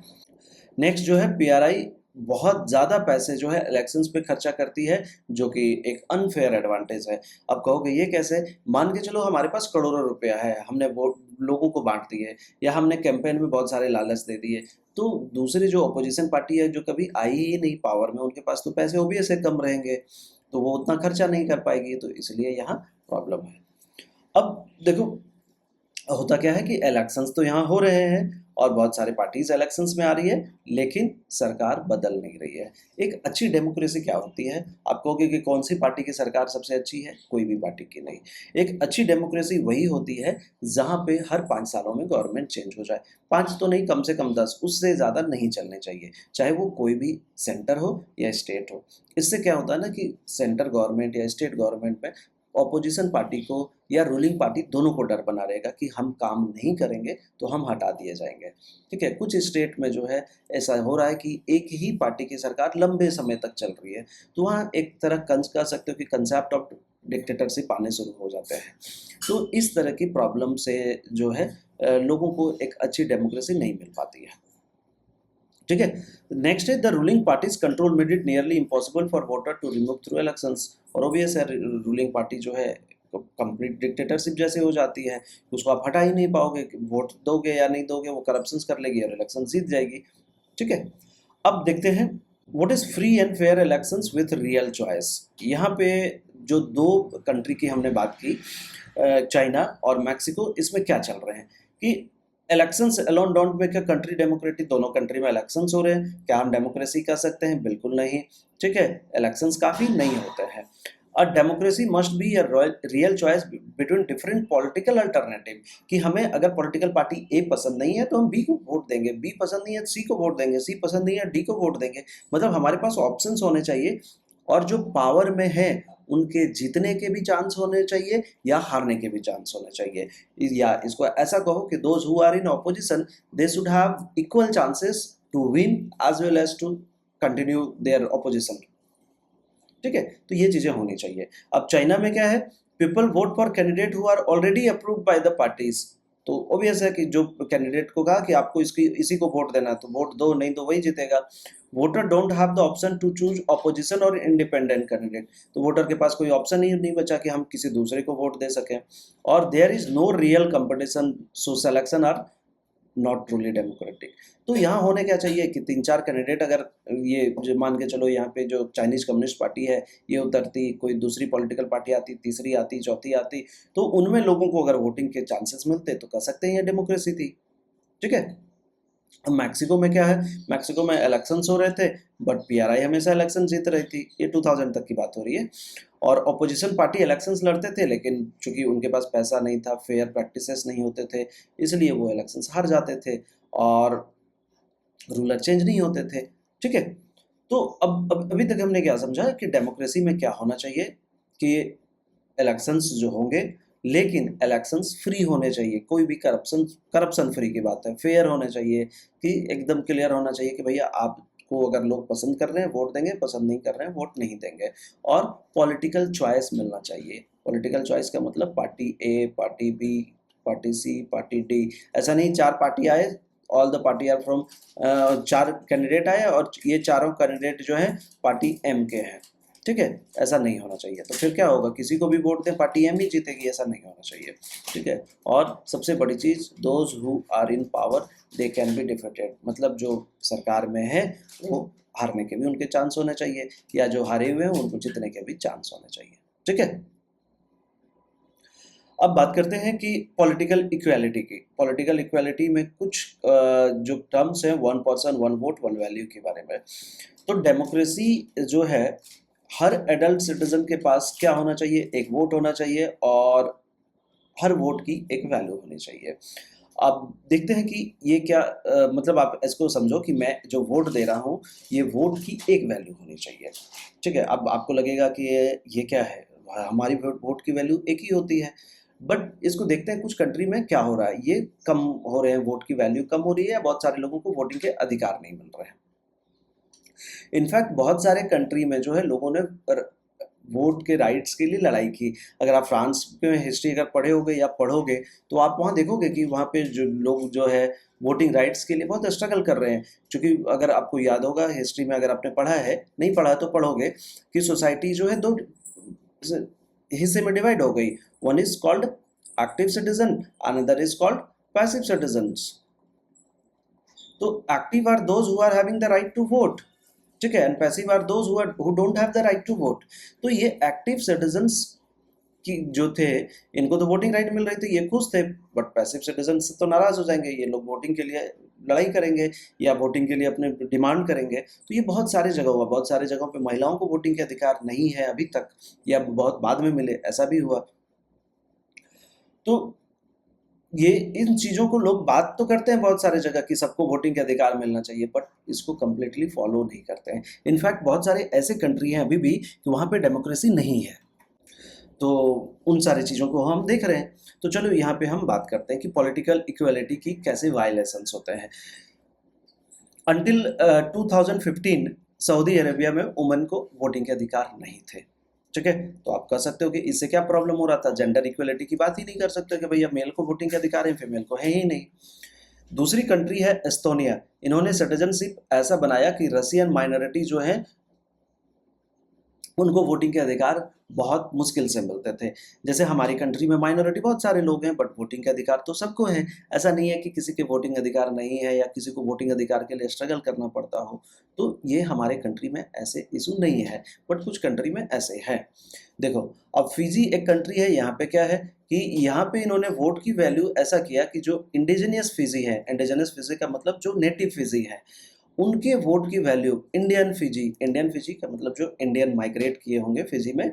नेक्स्ट जो है पीआरआई बहुत ज्यादा पैसे जो है इलेक्शंस पे खर्चा करती है, जो कि एक अनफेयर एडवांटेज है। अब कहोगे ये कैसे? मान के चलो हमारे पास करोड़ों रुपया है, हमने वोट लोगों को बांट दिए, या हमने कैंपेन में बहुत सारे लालच दे दिए, तो दूसरी जो अपोजिशन पार्टी है जो कभी आई ही नहीं पावर में, उनके पास तो पैसे ऑब्वियसली कम रहेंगे, तो वो उतना खर्चा नहीं कर पाएगी, तो इसलिए यहाँ प्रॉब्लम है। अब देखो होता क्या है कि इलेक्शंस तो यहाँ हो रहे हैं और बहुत सारे पार्टीज इलेक्शंस में आ रही है, लेकिन सरकार बदल नहीं रही है। एक अच्छी डेमोक्रेसी क्या होती है? आप कहोगे कि कौन सी पार्टी की सरकार सबसे अच्छी है? कोई भी पार्टी की नहीं। एक अच्छी डेमोक्रेसी वही होती है जहां पे हर 5 सालों में गवर्नमेंट चेंज हो जाए। 5 तो नहीं, कम से कम 10, उससे ज़्यादा नहीं चलने चाहिए, चाहे वो कोई भी सेंटर हो या स्टेट हो। इससे क्या होता है ना कि सेंटर गवर्नमेंट या स्टेट गवर्नमेंट में ऑपोजिशन पार्टी को या रूलिंग पार्टी दोनों को डर बना रहेगा कि हम काम नहीं करेंगे तो हम हटा दिए जाएंगे। ठीक है, कुछ स्टेट में जो है ऐसा हो रहा है कि एक ही पार्टी की सरकार लंबे समय तक चल रही है, तो वहाँ एक तरह कह सकते हो कि कंसेप्ट ऑफ डिक्टेटरशिप आने शुरू हो जाते हैं। तो इस तरह की प्रॉब्लम से जो है लोगों को एक अच्छी डेमोक्रेसी नहीं मिल पाती है। ठीक है, नेक्स्ट है the ruling parties control made it nearly impossible for voter to remove through elections. और ऑब्वियस है रूलिंग पार्टी जो है कंप्लीट डिक्टेटरशिप जैसे हो जाती है, उसको आप हटा ही नहीं पाओगे, वोट दोगे या नहीं दोगे, वो करप्शन कर लेगी और इलेक्शन जीत जाएगी। ठीक है, अब देखते हैं what is free and fair elections with real choice. यहाँ पे जो दो कंट्री की हमने बात की, चाइना और मैक्सिको, इसमें क्या चल रहे हैं कि elections alone don't make a country democratic. दोनों कंट्री में इलेक्शंस हो रहे हैं, क्या हम डेमोक्रेसी कह सकते हैं? बिल्कुल नहीं। ठीक है, इलेक्शंस काफी नहीं होते हैं। A democracy must be a real choice between different political alternative, कि हमें अगर पॉलिटिकल पार्टी ए पसंद नहीं है तो हम बी को वोट देंगे, बी पसंद नहीं है सी को वोट देंगे, सी पसंद नहीं है डी को वोट देंगे। मतलब हमारे पास ऑप्शंस होने चाहिए, और जो पावर में है उनके जीतने के भी चांस होने चाहिए या हारने के भी चांस होने चाहिए, या इसको ऐसा कहो कि those who are in opposition they should have equal chances to win as well as to continue their opposition. ठीक है, तो ये चीजें होनी चाहिए। अब चाइना में क्या है, people vote for candidate who are already approved by the parties. तो ऑब्वियस है कि जो कैंडिडेट को कहा कि आपको इसी को वोट देना है तो वोट दो, नहीं तो वही जीतेगा। Voter don't have the option to choose opposition और इंडिपेंडेंट कैंडिडेट। तो वोटर के पास कोई ऑप्शन ही नहीं बचा कि हम किसी दूसरे को वोट दे सकें। और there is no real competition, so selection are not truly democratic. तो यहाँ होने क्या चाहिए कि 3-4 कैंडिडेट, अगर ये जो मान के चलो यहाँ पे जो चाइनीज कम्युनिस्ट पार्टी है ये उतरती, कोई दूसरी पॉलिटिकल पार्टी आती, तीसरी आती, चौथी आती, तो उनमें लोगों को अगर वोटिंग के चांसेस मिलते तो कह सकते हैं ये डेमोक्रेसी थी। ठीक है। अब मैक्सिको में क्या है, मैक्सिको में इलेक्शंस हो रहे थे बट पीआरआई हमेशा इलेक्शन जीत रही थी, ये 2000 तक की बात हो रही है। और ऑपोजिशन पार्टी इलेक्शंस लड़ते थे लेकिन चूंकि उनके पास पैसा नहीं था, फेयर प्रैक्टिसेस नहीं होते थे, इसलिए वो इलेक्शंस हार जाते थे और रूलर चेंज नहीं होते थे। ठीक है। तो अब अभी तक हमने क्या समझा कि डेमोक्रेसी में क्या होना चाहिए कि इलेक्शंस जो होंगे, लेकिन इलेक्शंस फ्री होने चाहिए, कोई भी करप्शन फ्री की बात है, फेयर होने चाहिए, कि एकदम क्लियर होना चाहिए कि भैया आपको अगर लोग पसंद कर रहे हैं वोट देंगे, पसंद नहीं कर रहे हैं वोट नहीं देंगे। और पॉलिटिकल चॉइस मिलना चाहिए। पॉलिटिकल चॉइस का मतलब party A, party B, party C, party D, ऐसा नहीं 4 पार्टी आए, all the party are from, 4 candidate आए और ये चारों कैंडिडेट जो हैं पार्टी एम के हैं। ठीक है, ऐसा नहीं होना चाहिए। तो फिर क्या होगा, किसी को भी वोट दें पार्टी एम ही जीतेगी, ऐसा नहीं होना चाहिए। ठीक है। और सबसे बड़ी चीज, those who are in power they can be defeated, मतलब जो सरकार में है वो हारने के भी उनके चांस होने चाहिए, या जो हारे हुए हैं उनको जीतने के भी चांस होने चाहिए। ठीक है। अब बात करते हैं कि पॉलिटिकल इक्वालिटी की। पॉलिटिकल इक्वालिटी में कुछ जो टर्म्स हैं, 1 पर्सन 1 वोट 1 वैल्यू के बारे में। तो डेमोक्रेसी जो है, हर एडल्ट सिटीजन के पास क्या होना चाहिए, एक वोट होना चाहिए और हर वोट की एक वैल्यू होनी चाहिए। अब देखते हैं कि ये क्या मतलब आप इसको समझो कि मैं जो वोट दे रहा हूँ ये वोट की एक वैल्यू होनी चाहिए। ठीक है। अब आपको लगेगा कि ये क्या है, हमारी वोट की वैल्यू एक ही होती है। बट इसको देखते हैं कुछ कंट्री में क्या हो रहा है, ये कम हो रहे हैं, वोट की वैल्यू कम हो रही है, बहुत सारे लोगों को वोटिंग के अधिकार नहीं मिल रहे हैं। इनफैक्ट बहुत सारे कंट्री में जो है लोगों ने वोट के राइट्स के लिए लड़ाई की। अगर आप फ्रांस में हिस्ट्री अगर पढ़े होगे या पढ़ोगे तो आप वहाँ देखोगे कि वहाँ पे जो लोग जो है वोटिंग राइट्स के लिए बहुत स्ट्रगल कर रहे हैं। क्योंकि अगर आपको याद होगा हिस्ट्री में, अगर आपने पढ़ा है, नहीं पढ़ा तो पढ़ोगे, कि सोसाइटी जो है 2 हिस्से में डिवाइड हो गई। One is called active citizen, another is called passive citizens. तो active are those who are having the right to vote. ठीक है। And passive are those who don't have the right to vote. तो ये active citizens की जो थे, इनको तो वोटिंग राइट मिल रही थी, ये खुश थे। बट पैसिव सिटीजन्स तो नाराज हो जाएंगे, ये लोग वोटिंग के लिए लड़ाई करेंगे या वोटिंग के लिए अपने डिमांड करेंगे। तो ये बहुत सारी जगह हुआ, बहुत सारी जगहों पे महिलाओं को वोटिंग के अधिकार नहीं है अभी तक, या बहुत बाद में मिले, ऐसा भी हुआ। तो ये इन चीज़ों को लोग बात तो करते हैं बहुत सारे जगह कि सबको वोटिंग के अधिकार मिलना चाहिए, बट इसको कम्प्लीटली फॉलो नहीं करते हैं। इनफैक्ट बहुत सारे ऐसे कंट्री हैं अभी भी कि वहाँ पे डेमोक्रेसी नहीं है। तो उन सारी चीज़ों को हम देख रहे हैं। तो चलो यहाँ पे हम बात करते हैं कि पॉलिटिकल इक्वालिटी की कैसे वायलेशंस होते हैं। अंटिल 2015 सऊदी अरेबिया में वुमेन को वोटिंग के अधिकार नहीं थे। ठीक है। तो आप कह सकते हो कि इससे क्या प्रॉब्लम हो रहा था, जेंडर इक्वलिटी की बात ही नहीं कर सकते कि भैया मेल को वोटिंग के अधिकार है, फीमेल को है ही नहीं। दूसरी कंट्री है एस्टोनिया। इन्होंने सिटीजनशिप ऐसा बनाया कि रशियन माइनॉरिटी जो है उनको वोटिंग के अधिकार बहुत मुश्किल से मिलते थे। जैसे हमारी कंट्री में माइनॉरिटी बहुत सारे लोग हैं बट वोटिंग के अधिकार तो सबको हैं। ऐसा नहीं है कि किसी के वोटिंग अधिकार नहीं है या किसी को वोटिंग अधिकार के लिए स्ट्रगल करना पड़ता हो। तो ये हमारे कंट्री में ऐसे इशू नहीं है, बट कुछ कंट्री में ऐसे हैं। देखो, अब फिजी एक कंट्री है, यहाँ पे क्या है कि यहाँ पे इन्होंने वोट की वैल्यू ऐसा किया कि जो इंडिजिनियस फिजी है, इंडिजिनियस फिजी का मतलब जो नेटिव फिजी है, उनके वोट की वैल्यू इंडियन फिजी का मतलब जो इंडियन माइग्रेट किए होंगे फिजी में,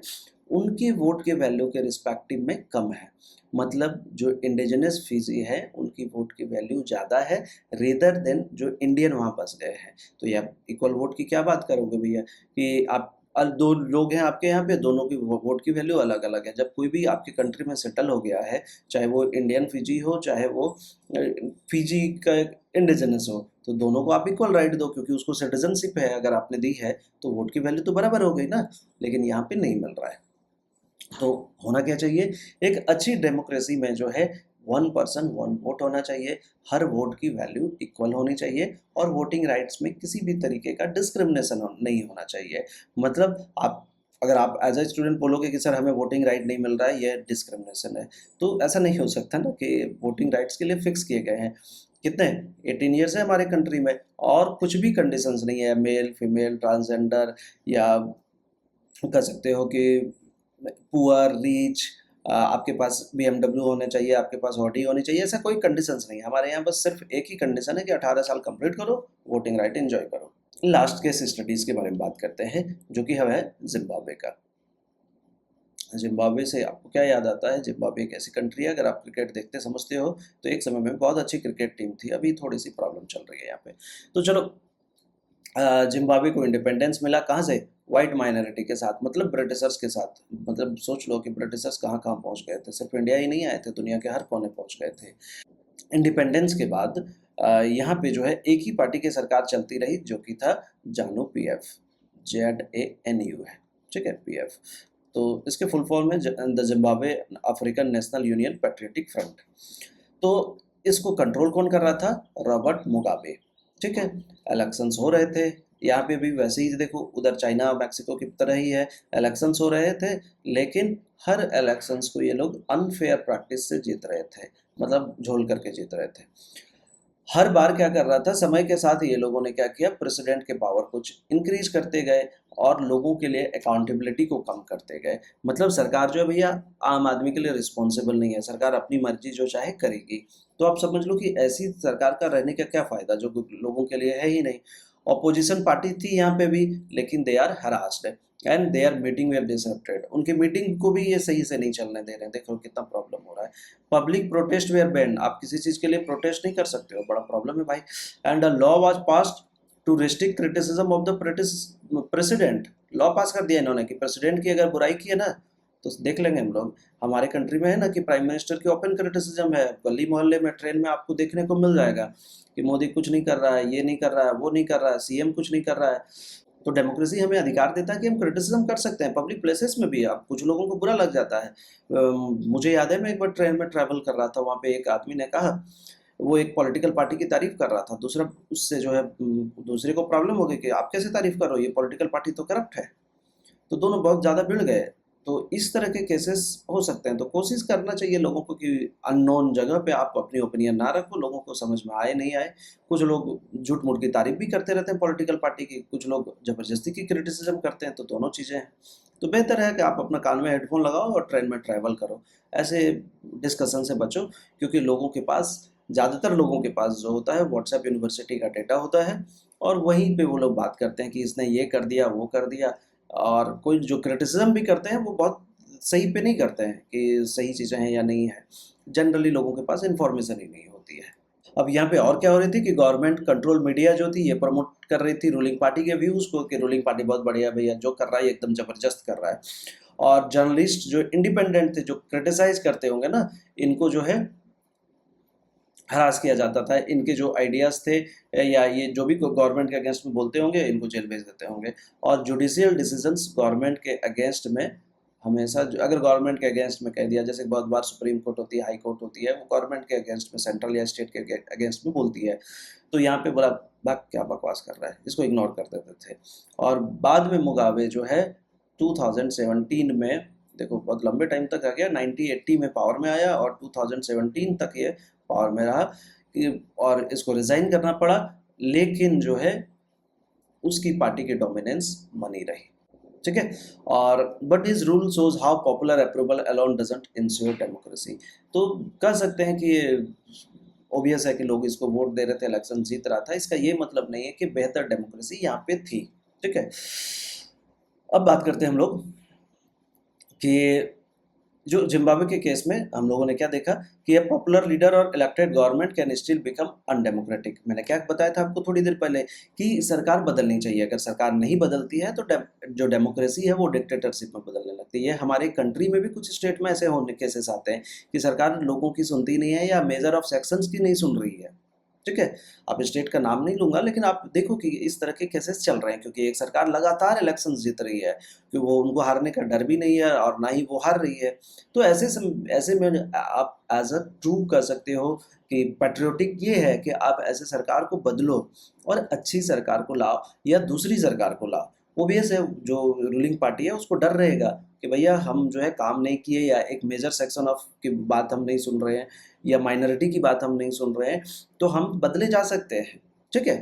उनके वोट के वैल्यू के रिस्पेक्टिव में कम है। मतलब जो इंडिजिनस फिजी है उनकी वोट की वैल्यू ज़्यादा है रेदर देन जो इंडियन वहाँ बस गए हैं। तो ये आप इक्वल वोट की क्या बात करोगे भैया, कि आप दो लोग हैं आपके यहाँ पे, दोनों की वोट की वैल्यू अलग अलग है। जब कोई भी आपकी कंट्री में सेटल हो गया है, चाहे वो इंडियन फिजी हो, चाहे वो फिजी का इंडिजिनस हो, तो दोनों को आप इक्वल राइट दो, क्योंकि उसको सिटीजनशिप है अगर आपने दी है, तो वोट की वैल्यू तो बराबर हो गई ना। लेकिन यहाँ पे नहीं मिल रहा है। तो होना क्या चाहिए, एक अच्छी डेमोक्रेसी में जो है वन पर्सन वन वोट होना चाहिए, हर वोट की वैल्यू इक्वल होनी चाहिए, और वोटिंग राइट्स में किसी भी तरीके का डिस्क्रिमिनेशन नहीं होना चाहिए। मतलब आप, अगर आप एज ए स्टूडेंट बोलोगे कि सर हमें वोटिंग राइट नहीं मिल रहा है, ये डिस्क्रिमिनेशन है, तो ऐसा नहीं हो सकता ना कि वोटिंग राइट्स के लिए फिक्स किए गए हैं। कितने 18 ईयर्स है हमारे कंट्री में, और कुछ भी कंडीशंस नहीं है, मेल फीमेल ट्रांसजेंडर, या कह सकते हो कि पुअर रिच, आपके पास BMW होने चाहिए, आपके पास ऑडी होनी चाहिए, ऐसा कोई कंडीशंस नहीं है हमारे यहाँ। बस सिर्फ एक ही कंडीशन है कि 18 साल कंप्लीट करो, वोटिंग राइट एंजॉय करो। लास्ट केस स्टडीज़ के बारे में बात करते हैं, जो कि है जिम्बाब्वे का। जिम्बाब्वे से आपको क्या याद आता है? जिम्बाब्वे एक ऐसी कंट्री है, अगर आप क्रिकेट देखते समझते हो, तो एक समय में बहुत अच्छी क्रिकेट टीम थी, अभी थोड़ी सी प्रॉब्लम चल रही है यहाँ पे। तो चलो, जिम्बाब्वे को इंडिपेंडेंस मिला कहाँ से? वाइट माइनॉरिटी के साथ, मतलब ब्रिटिशर्स के साथ। मतलब सोच लो कि ब्रिटिशर्स कहाँ कहाँ पहुँच गए थे, सिर्फ इंडिया ही नहीं आए थे, दुनिया के हर कोने पहुँच गए थे। इंडिपेंडेंस के बाद यहाँ पे जो है एक ही पार्टी की सरकार चलती रही, जो कि था जानु PF, ZANU है, ठीक है, PF। तो इसके फुल फॉर्म में the Zimbabwe African national union patriotic front. तो इसको कंट्रोल कौन कर रहा था? रॉबर्ट मुगाबे, ठीक है। इलेक्शंस हो रहे थे, यहाँ पे भी वैसे ही देखो, उधर चाइना मैक्सिको की तरह ही है, इलेक्शंस हो रहे थे, लेकिन हर इलेक्शंस को ये लोग अनफेयर प्रैक्टिस से जीत रहे थे, मतलब झोल करके जीत रहे थे। हर बार क्या कर रहा था, समय के साथ ये लोगों ने क्या किया, प्रेसिडेंट के पावर कुछ इंक्रीज करते गए, और लोगों के लिए अकाउंटेबिलिटी को कम करते गए। मतलब सरकार जो है भैया, आम आदमी के लिए रिस्पॉन्सिबल नहीं है, सरकार अपनी मर्जी जो चाहे करेगी। तो आप समझ लो कि ऐसी सरकार का रहने का क्या फ़ायदा, जो लोगों के लिए है ही नहीं। ऑपोजिशन पार्टी थी यहाँ पे भी, लेकिन they are harassed, and they are meeting were disrupted, उनकी मीटिंग को भी ये सही से नहीं चलने दे रहे हैं। देखो कितना प्रॉब्लम हो रहा है। पब्लिक प्रोटेस्ट वेयर बैन, आप किसी चीज़ के लिए प्रोटेस्ट नहीं कर सकते हो, बड़ा प्रॉब्लम है भाई। And a law was passed to restrict criticism of the president. Law pass कर दिया इन्होंने कि प्रेसिडेंट की अगर बुराई की है ना, तो देख लेंगे हम लोग। हमारे कंट्री में है ना कि प्राइम मिनिस्टर की ओपन क्रिटिसिज्म है, गली मोहल्ले में ट्रेन में आपको देखने को मिल जाएगा कि मोदी कुछ नहीं कर रहा है, ये नहीं कर रहा है, वो नहीं कर रहा है, CM कुछ नहीं कर रहा है। तो डेमोक्रेसी हमें अधिकार देता है कि हम क्रिटिसिज्म कर सकते हैं पब्लिक प्लेसेस में भी। अब कुछ लोगों को बुरा लग जाता है। मुझे याद है, मैं एक बार ट्रेन में ट्रैवल कर रहा था, वहाँ पे एक आदमी ने कहा, वो एक पॉलिटिकल पार्टी की तारीफ कर रहा था, दूसरा उससे जो है दूसरे को प्रॉब्लम हो गई कि आप कैसे तारीफ कर रहे हो, ये पॉलिटिकल पार्टी तो करप्ट है। तो दोनों बहुत ज़्यादा भिड़ गए। तो इस तरह के केसेस हो सकते हैं। तो कोशिश करना चाहिए लोगों को कि अननोन जगह पे आप अपनी ओपिनियन ना रखो, लोगों को समझ में आए नहीं आए। कुछ लोग झूठ मूठ की तारीफ भी करते रहते हैं पॉलिटिकल पार्टी की, कुछ लोग ज़बरदस्ती की क्रिटिसिज्म करते हैं, तो दोनों चीज़ें हैं। तो बेहतर है कि आप अपना कान में हेडफोन लगाओ और ट्रेन में ट्रैवल करो, ऐसे डिस्कशन से बचो। क्योंकि लोगों के पास, ज़्यादातर लोगों के पास जो होता है, व्हाट्सएप यूनिवर्सिटी का डेटा होता है, और वहीं पे वो लोग बात करते हैं कि इसने ये कर दिया, वो कर दिया। और कोई जो क्रिटिसिज्म भी करते हैं, वो बहुत सही पे नहीं करते हैं कि सही चीज़ें हैं या नहीं है। जनरली लोगों के पास इन्फॉर्मेशन ही नहीं होती है। अब यहाँ पे और क्या हो रही थी कि गवर्नमेंट कंट्रोल मीडिया जो थी, ये प्रमोट कर रही थी रूलिंग पार्टी के व्यूज़ को, कि रूलिंग पार्टी बहुत बढ़िया भैया, जो कर रहा है एकदम ज़बरदस्त कर रहा है। और जर्नलिस्ट जो इंडिपेंडेंट थे, जो क्रिटिसाइज करते होंगे ना, इनको जो है हरास किया जाता था। इनके जो आइडियाज़ थे, या ये जो भी गवर्नमेंट के अगेंस्ट में बोलते होंगे, इनको जेल भेज देते होंगे। और जुडिशियल डिसीजंस गवर्नमेंट के अगेंस्ट में हमेशा, अगर गवर्नमेंट के अगेंस्ट में कह दिया, जैसे बहुत बार सुप्रीम कोर्ट होती है, हाई कोर्ट होती है, वो गवर्नमेंट के अगेंस्ट में, सेंट्रल या स्टेट के अगेंस्ट में बोलती है, तो यहाँ पे बोला भाग क्या बकवास कर रहा है, इसको इग्नोर कर देते थे। और बाद में मुगाबे जो है 2017 में, देखो बहुत लंबे टाइम तक आ गया, 1980 में पावर में आया, और 2017 तक ये पावर में रहा और इसको रिज़ाइन करना पड़ा। लेकिन जो है उसकी पार्टी की डोमिनेंस बनी रही, ठीक है। और but his rule shows how popular approval alone doesn't ensure democracy. तो कह सकते हैं कि ऑब्वियस है कि लोग इसको वोट दे रहे थे, इलेक्शन जीत रहा था, इसका ये मतलब नहीं है कि बेहतर डेमोक्रेसी यहाँ पे थी, ठीक है। अब बात करते हैं हम लोग कि जो जिम्बाब्वे के केस में हम लोगों ने क्या देखा कि ए पॉपुलर लीडर और elected government can still become undemocratic. मैंने क्या बताया था आपको थोड़ी देर पहले कि सरकार बदलनी चाहिए, अगर सरकार नहीं बदलती है तो जो डेमोक्रेसी है वो डिक्टेटरशिप में बदलने लगती है। हमारे कंट्री में भी कुछ स्टेट में ऐसे होने केसेस आते हैं कि सरकार लोगों की सुनती नहीं है या मेजर ऑफ सेक्शंस की नहीं सुन रही है। ठीक है, आप स्टेट का नाम नहीं लूंगा, लेकिन आप देखो कि इस तरह के केसेस चल रहे हैं क्योंकि एक सरकार लगातार इलेक्शंस जीत रही है कि वो उनको हारने का डर भी नहीं है और ना ही वो हार रही है। तो ऐसे में आप एज अ ट्रू कर सकते हो कि पैट्रियोटिक ये है कि आप ऐसे सरकार को बदलो और अच्छी सरकार को लाओ या दूसरी सरकार को लाओ। ओबियस है, जो रूलिंग पार्टी है उसको डर रहेगा कि भैया हम जो है काम नहीं किए या एक मेजर सेक्शन ऑफ की बात हम नहीं सुन रहे हैं या माइनॉरिटी की बात हम नहीं सुन रहे हैं, तो हम बदले जा सकते हैं। ठीक है,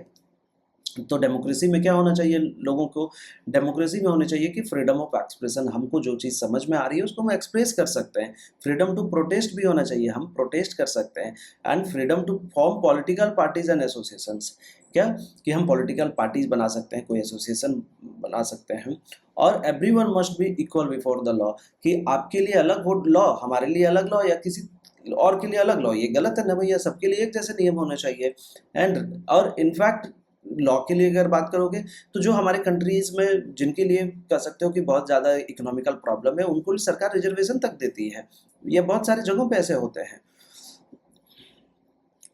तो डेमोक्रेसी में क्या होना चाहिए लोगों को? डेमोक्रेसी में होनी चाहिए कि फ्रीडम ऑफ एक्सप्रेशन, हमको जो चीज़ समझ में आ रही है उसको हम एक्सप्रेस कर सकते हैं। फ्रीडम टू प्रोटेस्ट भी होना चाहिए, हम प्रोटेस्ट कर सकते हैं। And freedom to form political parties and associations, क्या कि हम पॉलिटिकल पार्टीज बना सकते हैं, कोई एसोसिएशन बना सकते हैं। और everyone must be equal before the law, कि आपके लिए अलग वो लॉ, हमारे लिए अलग लॉ या किसी और के लिए अलग लॉ, ये गलत है ना भैया, सबके लिए एक जैसे नियम होने चाहिए। एंड और इनफैक्ट लॉ के लिए अगर बात करोगे तो जो हमारे कंट्रीज में जिनके लिए कह सकते हो कि बहुत ज़्यादा इकोनॉमिकल प्रॉब्लम है उनको सरकार रिजर्वेशन तक देती है, ये बहुत सारी जगहों पे ऐसे होते हैं।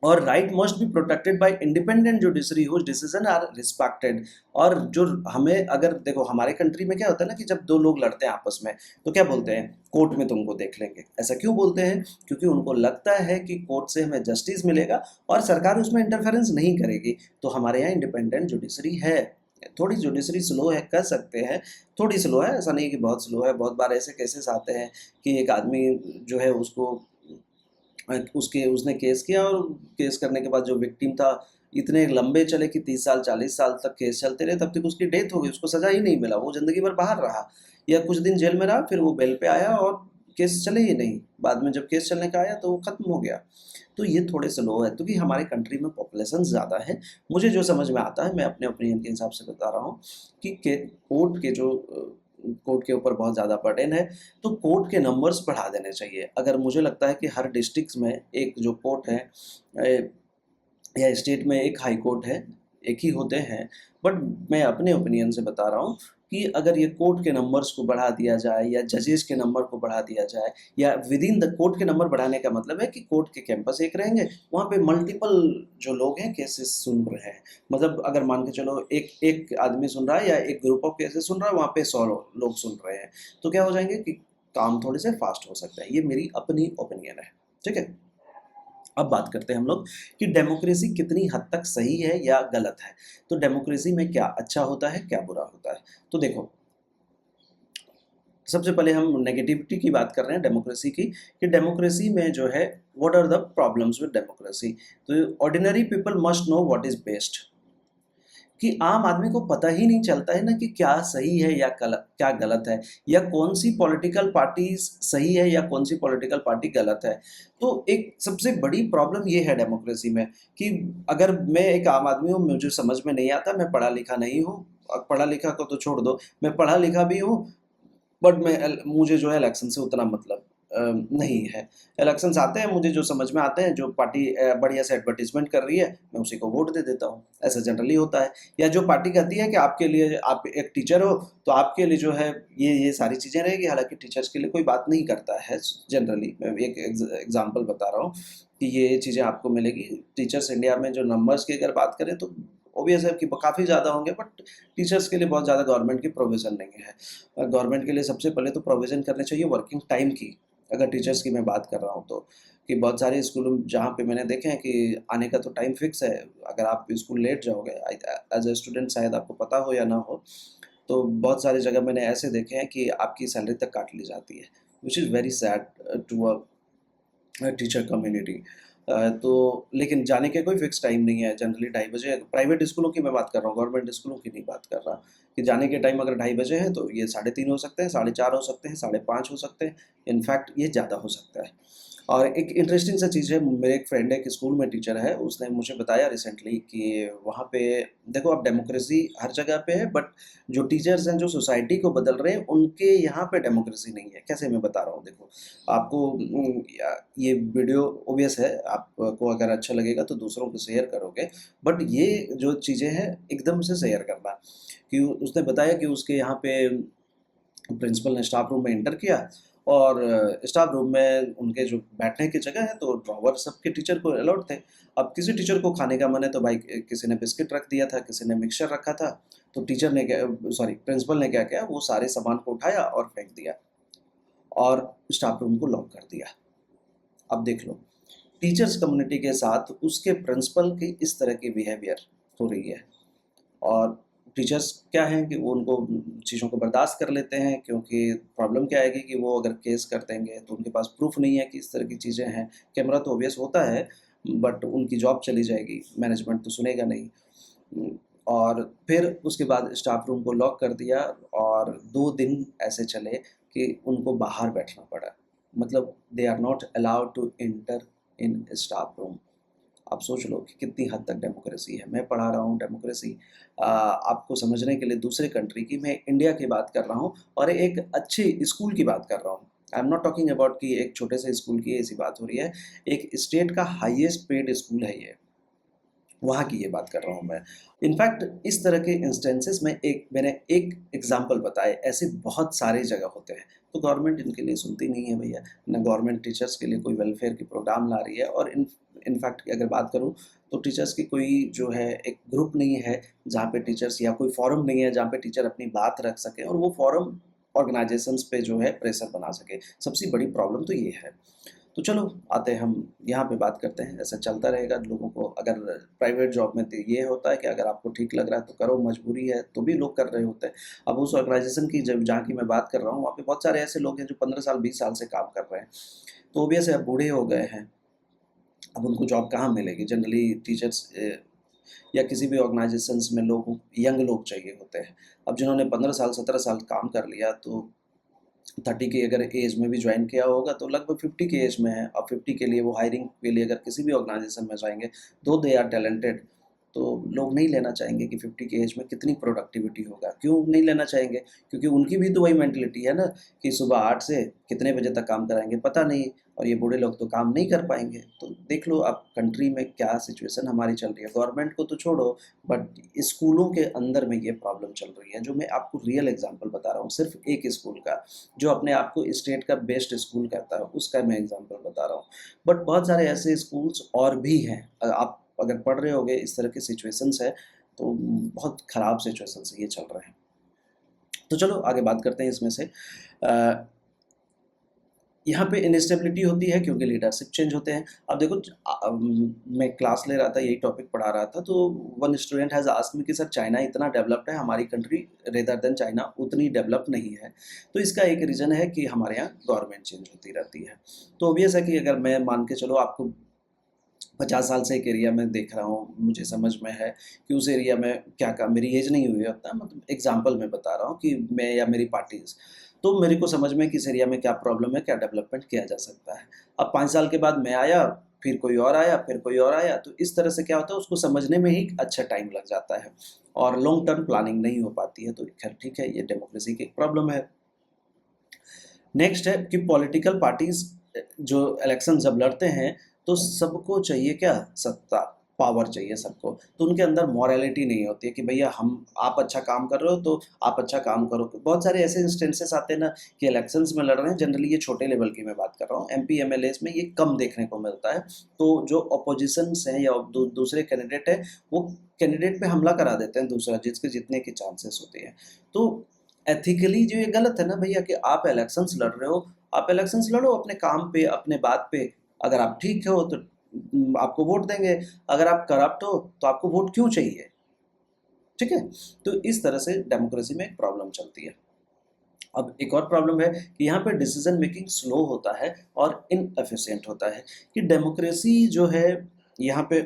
और right must be protected by independent judiciary whose decision are respected. और जो हमें अगर देखो हमारे कंट्री में क्या होता है ना कि जब दो लोग लड़ते हैं आपस में तो क्या बोलते हैं, कोर्ट में तुमको देख लेंगे। ऐसा क्यों बोलते हैं? क्योंकि उनको लगता है कि कोर्ट से हमें जस्टिस मिलेगा और सरकार उसमें इंटरफेरेंस नहीं करेगी। तो हमारे यहाँ इंडिपेंडेंट जुडिशरी है। थोड़ी जुडिशरी स्लो है, कर सकते हैं, थोड़ी स्लो है, ऐसा नहीं कि बहुत स्लो है। बहुत बार ऐसे केसेस आते हैं कि एक आदमी जो है उसको उसके उसने केस किया और केस करने के बाद जो विक्टिम था इतने लंबे चले कि 30 साल 40 साल तक केस चलते रहे, तब तक उसकी डेथ हो गई, उसको सजा ही नहीं मिला, वो ज़िंदगी भर बाहर रहा या कुछ दिन जेल में रहा, फिर वो बेल पे आया और केस चले ही नहीं। बाद में जब केस चलने का आया तो वो ख़त्म हो गया। तो ये थोड़े स्लो है क्योंकि हमारे कंट्री में पॉपुलेशन ज़्यादा है। मुझे जो समझ में आता है मैं अपने ओपिनियन के हिसाब से बता रहा हूँ कि कोर्ट के ऊपर बहुत ज़्यादा बर्डन है, तो कोर्ट के नंबर्स बढ़ा देने चाहिए। अगर मुझे लगता है कि हर डिस्ट्रिक्ट में एक जो कोर्ट है या स्टेट में एक हाई कोर्ट है, एक ही होते हैं, बट मैं अपने ओपिनियन से बता रहा हूँ कि अगर ये कोर्ट के नंबर्स को बढ़ा दिया जाए या जजेस के नंबर को बढ़ा दिया जाए या विद इन द कोर्ट के नंबर बढ़ाने का मतलब है कि कोर्ट के कैंपस एक रहेंगे, वहाँ पे मल्टीपल जो लोग हैं केसेस सुन रहे हैं। मतलब अगर मान के चलो एक एक आदमी सुन रहा है या एक ग्रुप ऑफ केसेस सुन रहा है, वहाँ पे 100 लोग सुन रहे हैं, तो क्या हो जाएंगे कि काम थोड़े से फास्ट हो सकता है। ये मेरी अपनी ओपिनियन है। ठीक है, अब बात करते हैं हम लोग कि डेमोक्रेसी कितनी हद तक सही है या गलत है। तो डेमोक्रेसी में क्या अच्छा होता है, क्या बुरा होता है? तो देखो, सबसे पहले हम नेगेटिविटी की बात कर रहे हैं डेमोक्रेसी की, कि डेमोक्रेसी में जो है what are the problems with democracy. तो ordinary people must know what is best, कि आम आदमी को पता ही नहीं चलता है ना कि क्या सही है या क्या गलत है, या कौन सी पॉलिटिकल पार्टी सही है या कौन सी पॉलिटिकल पार्टी गलत है। तो एक सबसे बड़ी प्रॉब्लम ये है डेमोक्रेसी में कि अगर मैं एक आम आदमी हूँ, मुझे समझ में नहीं आता, मैं पढ़ा लिखा नहीं हूँ, पढ़ा लिखा को तो छोड़ दो, मैं पढ़ा लिखा भी हूँ बट मुझे जो है इलेक्शन से उतना मतलब नहीं है। इलेक्शंस आते हैं, मुझे जो समझ में आते हैं, जो पार्टी बढ़िया से एडवर्टीजमेंट कर रही है मैं उसी को वोट दे देता हूँ। ऐसा जनरली होता है। या जो पार्टी कहती है कि आपके लिए, आप एक टीचर हो तो आपके लिए जो है ये सारी चीज़ें रहेगी, हालांकि टीचर्स के लिए कोई बात नहीं करता है जनरली। मैं एक एग्जांपल बता रहा हूँ कि ये चीज़ें आपको मिलेगी। टीचर्स इंडिया में जो नंबर्स की अगर बात करें तो ऑब्वियस है कि काफ़ी ज़्यादा होंगे, बट टीचर्स के लिए बहुत ज़्यादा गवर्नमेंट की प्रोविज़न नहीं है। गवर्नमेंट के लिए सबसे पहले तो प्रोविज़न करने चाहिए वर्किंग टाइम की, अगर टीचर्स की मैं बात कर रहा हूँ तो। कि बहुत सारे स्कूलों जहाँ पे मैंने देखे हैं कि आने का तो टाइम फिक्स है, अगर आप स्कूल लेट जाओगे एज अ स्टूडेंट, शायद आपको पता हो या ना हो, तो बहुत सारी जगह मैंने ऐसे देखे हैं कि आपकी सैलरी तक काट ली जाती है, which is very sad to a teacher community. तो लेकिन जाने के कोई फिक्स टाइम नहीं है, जनरली 2:30 बजे। प्राइवेट स्कूलों की मैं बात कर रहा हूँ, गवर्नमेंट स्कूलों की नहीं बात कर रहा। कि जाने के टाइम अगर 2:30 बजे है तो ये 3:30 हो सकते हैं, 4:30 हो सकते हैं, 5:30 हो सकते हैं, इनफैक्ट ये ज़्यादा हो सकता है। और एक इंटरेस्टिंग सा चीज़ है, मेरे एक फ्रेंड है, एक स्कूल में टीचर है, उसने मुझे बताया रिसेंटली कि वहाँ पे देखो, अब डेमोक्रेसी हर जगह पे है, बट जो टीचर्स हैं जो सोसाइटी को बदल रहे हैं उनके यहाँ पे डेमोक्रेसी नहीं है। कैसे, मैं बता रहा हूँ, देखो आपको ये वीडियो ओबियस है, आपको अगर अच्छा लगेगा तो दूसरों को शेयर करोगे, बट ये जो चीज़ें हैं एकदम से शेयर करना। कि उसने बताया कि उसके यहाँ पे प्रिंसिपल ने स्टाफ रूम में एंटर किया, और स्टाफ रूम में उनके जो बैठने की जगह है तो ड्रॉवर सबके टीचर को अलाउड थे। अब किसी टीचर को खाने का मन है तो भाई किसी ने बिस्किट रख दिया था, किसी ने मिक्सचर रखा था, तो टीचर ने क्या, सॉरी प्रिंसिपल ने क्या किया, वो सारे सामान को उठाया और फेंक दिया और स्टाफ रूम को लॉक कर दिया। अब देख लो, टीचर्स कम्युनिटी के साथ उसके प्रिंसिपल की इस तरह की बिहेवियर हो रही है। और टीचर्स क्या हैं कि वो उनको चीज़ों को बर्दाश्त कर लेते हैं, क्योंकि प्रॉब्लम क्या आएगी कि वो अगर केस कर देंगे तो उनके पास प्रूफ नहीं है कि इस तरह की चीज़ें हैं। कैमरा तो ऑब्वियस होता है, बट उनकी जॉब चली जाएगी, मैनेजमेंट तो सुनेगा नहीं। और फिर उसके बाद स्टाफ रूम को लॉक कर दिया, और 2 दिन ऐसे चले कि उनको बाहर बैठना पड़ा। मतलब they are not allowed to enter in staff room. आप सोच लो कि कितनी हद तक डेमोक्रेसी है। मैं पढ़ा रहा हूँ डेमोक्रेसी आपको समझने के लिए दूसरे कंट्री की, मैं इंडिया की बात कर रहा हूँ और एक अच्छे स्कूल की बात कर रहा हूँ। I am not talking about कि एक छोटे से स्कूल की ऐसी बात हो रही है, एक स्टेट का हाईएस्ट पेड स्कूल है ये, वहाँ की ये बात कर रहा हूँ मैं। इनफैक्ट इस तरह के इंस्टेंसेस में मैंने एक एग्जांपल बताए, ऐसे बहुत सारे जगह होते हैं। तो गवर्नमेंट इनके लिए सुनती नहीं है भैया, ना गवर्नमेंट टीचर्स के लिए कोई वेलफेयर की प्रोग्राम ला रही है। और इनफैक्ट की अगर बात करूँ तो टीचर्स की कोई जो है एक ग्रुप नहीं है जहाँ पे टीचर्स, या कोई फोरम नहीं है जहाँ पे टीचर अपनी बात रख सके और वो फोरम ऑर्गेनाइजेशंस पे जो है प्रेशर बना सके। सबसे बड़ी प्रॉब्लम तो ये है। तो चलो आते हैं हम यहाँ पे बात करते हैं। ऐसा चलता रहेगा लोगों को। अगर प्राइवेट जॉब में तो ये होता है कि अगर आपको ठीक लग रहा है तो करो, मजबूरी है तो भी लोग कर रहे होते हैं। अब उस ऑर्गेनाइजेशन की जब जहाँ की मैं बात कर रहा हूँ, वहाँ पे बहुत सारे ऐसे लोग हैं जो 15 साल 20 साल से काम कर रहे हैं, तो ओबियस है अब बूढ़े हो गए हैं। अब उनको जॉब कहाँ मिलेगी? जनरली टीचर्स या किसी भी ऑर्गेनाइजेशंस में लोग, यंग लोग चाहिए होते हैं। अब जिन्होंने 15 साल 17 साल काम कर लिया, तो 30 की अगर एज में भी ज्वाइन किया होगा तो लगभग 50 की एज में है। अब 50 के लिए वो हायरिंग के लिए अगर किसी भी ऑर्गेनाइजेशन में जाएंगे, दो दे आर टैलेंटेड, तो लोग नहीं लेना चाहेंगे कि 50 की एज में कितनी प्रोडक्टिविटी होगा। क्यों नहीं लेना चाहेंगे? क्योंकि उनकी भी तो वही मेंटलिटी है ना कि सुबह 8 से कितने बजे तक काम कराएंगे पता नहीं, और ये बूढ़े लोग तो काम नहीं कर पाएंगे। तो देख लो अब कंट्री में क्या सिचुएशन हमारी चल रही है। गवर्नमेंट को तो छोड़ो, बट स्कूलों के अंदर में ये प्रॉब्लम चल रही है, जो मैं आपको रियल एग्जांपल बता रहा हूँ, सिर्फ एक स्कूल का, जो अपने आप को स्टेट का बेस्ट स्कूल कहता है, उसका मैं एग्जांपल बता रहा हूँ। बट बहुत सारे ऐसे स्कूल्स और भी हैं। आप अगर पढ़ रहे होगे इस तरह की सिचुएशंस है, तो बहुत ख़राब सिचुएशन से ये चल रहे हैं। तो चलो आगे बात करते हैं इसमें से। यहाँ पे इनस्टेबिलिटी होती है क्योंकि लीडरशिप चेंज होते हैं। अब देखो, मैं क्लास ले रहा था, यही टॉपिक पढ़ा रहा था, तो one student has asked me कि सर चाइना इतना डेवलप्ड है, हमारी कंट्री रेदर देन चाइना उतनी डेवलप नहीं है। तो इसका एक रीज़न है कि हमारे यहाँ गवर्नमेंट चेंज होती रहती है। तो ऑब्वियस है कि अगर मैं मान के चलो आपको 50 साल से एक एरिया में देख रहा हूँ, मुझे समझ में है कि उस एरिया में क्या काम, मेरी एज नहीं हुई है उतना, मतलब एग्जाम्पल मैं बता रहा हूँ कि मैं या मेरी पार्टीज, तो मेरे को समझ में कि इस एरिया में क्या प्रॉब्लम है, क्या डेवलपमेंट किया जा सकता है। अब 5 साल के बाद मैं आया, फिर कोई और आया, फिर कोई और आया, तो इस तरह से क्या होता है, उसको समझने में ही अच्छा टाइम लग जाता है और लॉन्ग टर्म प्लानिंग नहीं हो पाती है। तो खैर ठीक है, ये डेमोक्रेसी की एक प्रॉब्लम है। नेक्स्ट है कि पॉलिटिकल पार्टीज जो इलेक्शन जब लड़ते हैं, तो सबको चाहिए क्या? सत्ता, पावर चाहिए सबको। तो उनके अंदर मॉरलिटी नहीं होती है कि भैया हम, आप अच्छा काम कर रहे हो तो आप अच्छा काम करो। बहुत सारे ऐसे इंस्टेंसेस आते हैं ना कि इलेक्शंस में लड़ रहे हैं, जनरली ये छोटे लेवल की मैं बात कर रहा हूँ, एमपी एमएलएस में ये कम देखने को मिलता है। तो जो अपोजिशन हैं या दूसरे कैंडिडेट है, वो कैंडिडेट पे हमला करा देते हैं दूसरा, जिसके जीतने की चांसेस होती है। तो एथिकली जो ये गलत है ना भैया कि आप इलेक्शंस लड़ रहे हो, आप इलेक्शंस लड़ो अपने काम पे, अपने बात पे। अगर आप ठीक हो तो आपको वोट देंगे, अगर आप करप्ट हो तो आपको वोट क्यों चाहिए? ठीक है। तो इस तरह से डेमोक्रेसी में एक प्रॉब्लम चलती है। अब एक और प्रॉब्लम है कि यहाँ पे डिसीजन मेकिंग स्लो होता है और इनएफिशिएंट होता है। कि डेमोक्रेसी जो है यहाँ पे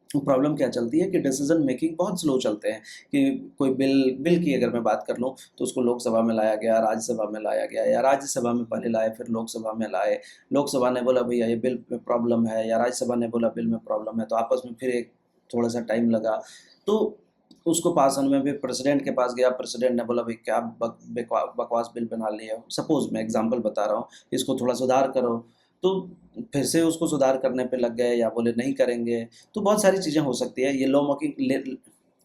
प्रॉब्लम क्या चलती है कि डिसीजन मेकिंग बहुत स्लो चलते हैं। कि कोई बिल बिल की अगर मैं बात कर लूँ तो उसको लोकसभा में लाया गया, राज्यसभा में लाया गया, या राज्यसभा में पहले लाए फिर लोकसभा में लाए। लोकसभा ने बोला भैया ये बिल में प्रॉब्लम है, या राज्यसभा ने बोला बिल में प्रॉब्लम है, तो आपस में फिर एक थोड़ा सा टाइम लगा। तो उसको पास होने में भी प्रेसिडेंट के पास गया, प्रेसिडेंट ने बोला भाई क्या बकवास बिल बना लिया, सपोज मैं एग्जांपल बता रहा हूँ, इसको थोड़ा सुधार करो। तो फिर से उसको सुधार करने पे लग गए, या बोले नहीं करेंगे। तो बहुत सारी चीज़ें हो सकती है।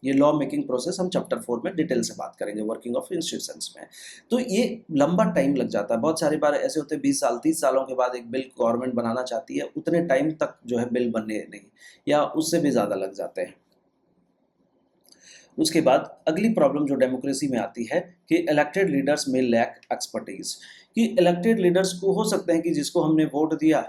ये लॉ मेकिंग प्रोसेस हम चैप्टर 4 में डिटेल से बात करेंगे, वर्किंग ऑफ इंस्टीट्यूशंस में। तो ये लंबा टाइम लग जाता है। बहुत सारी बार ऐसे होते हैं 20 साल 30 सालों के बाद एक बिल गवर्नमेंट बनाना चाहती है, उतने टाइम तक जो है बिल बनने नहीं, या उससे भी ज़्यादा लग जाते हैं। उसके बाद अगली प्रॉब्लम जो डेमोक्रेसी में आती है कि इलेक्टेड लीडर्स में लैक एक्सपर्टीज। कि इलेक्टेड लीडर्स को हो सकते हैं कि जिसको हमने वोट दिया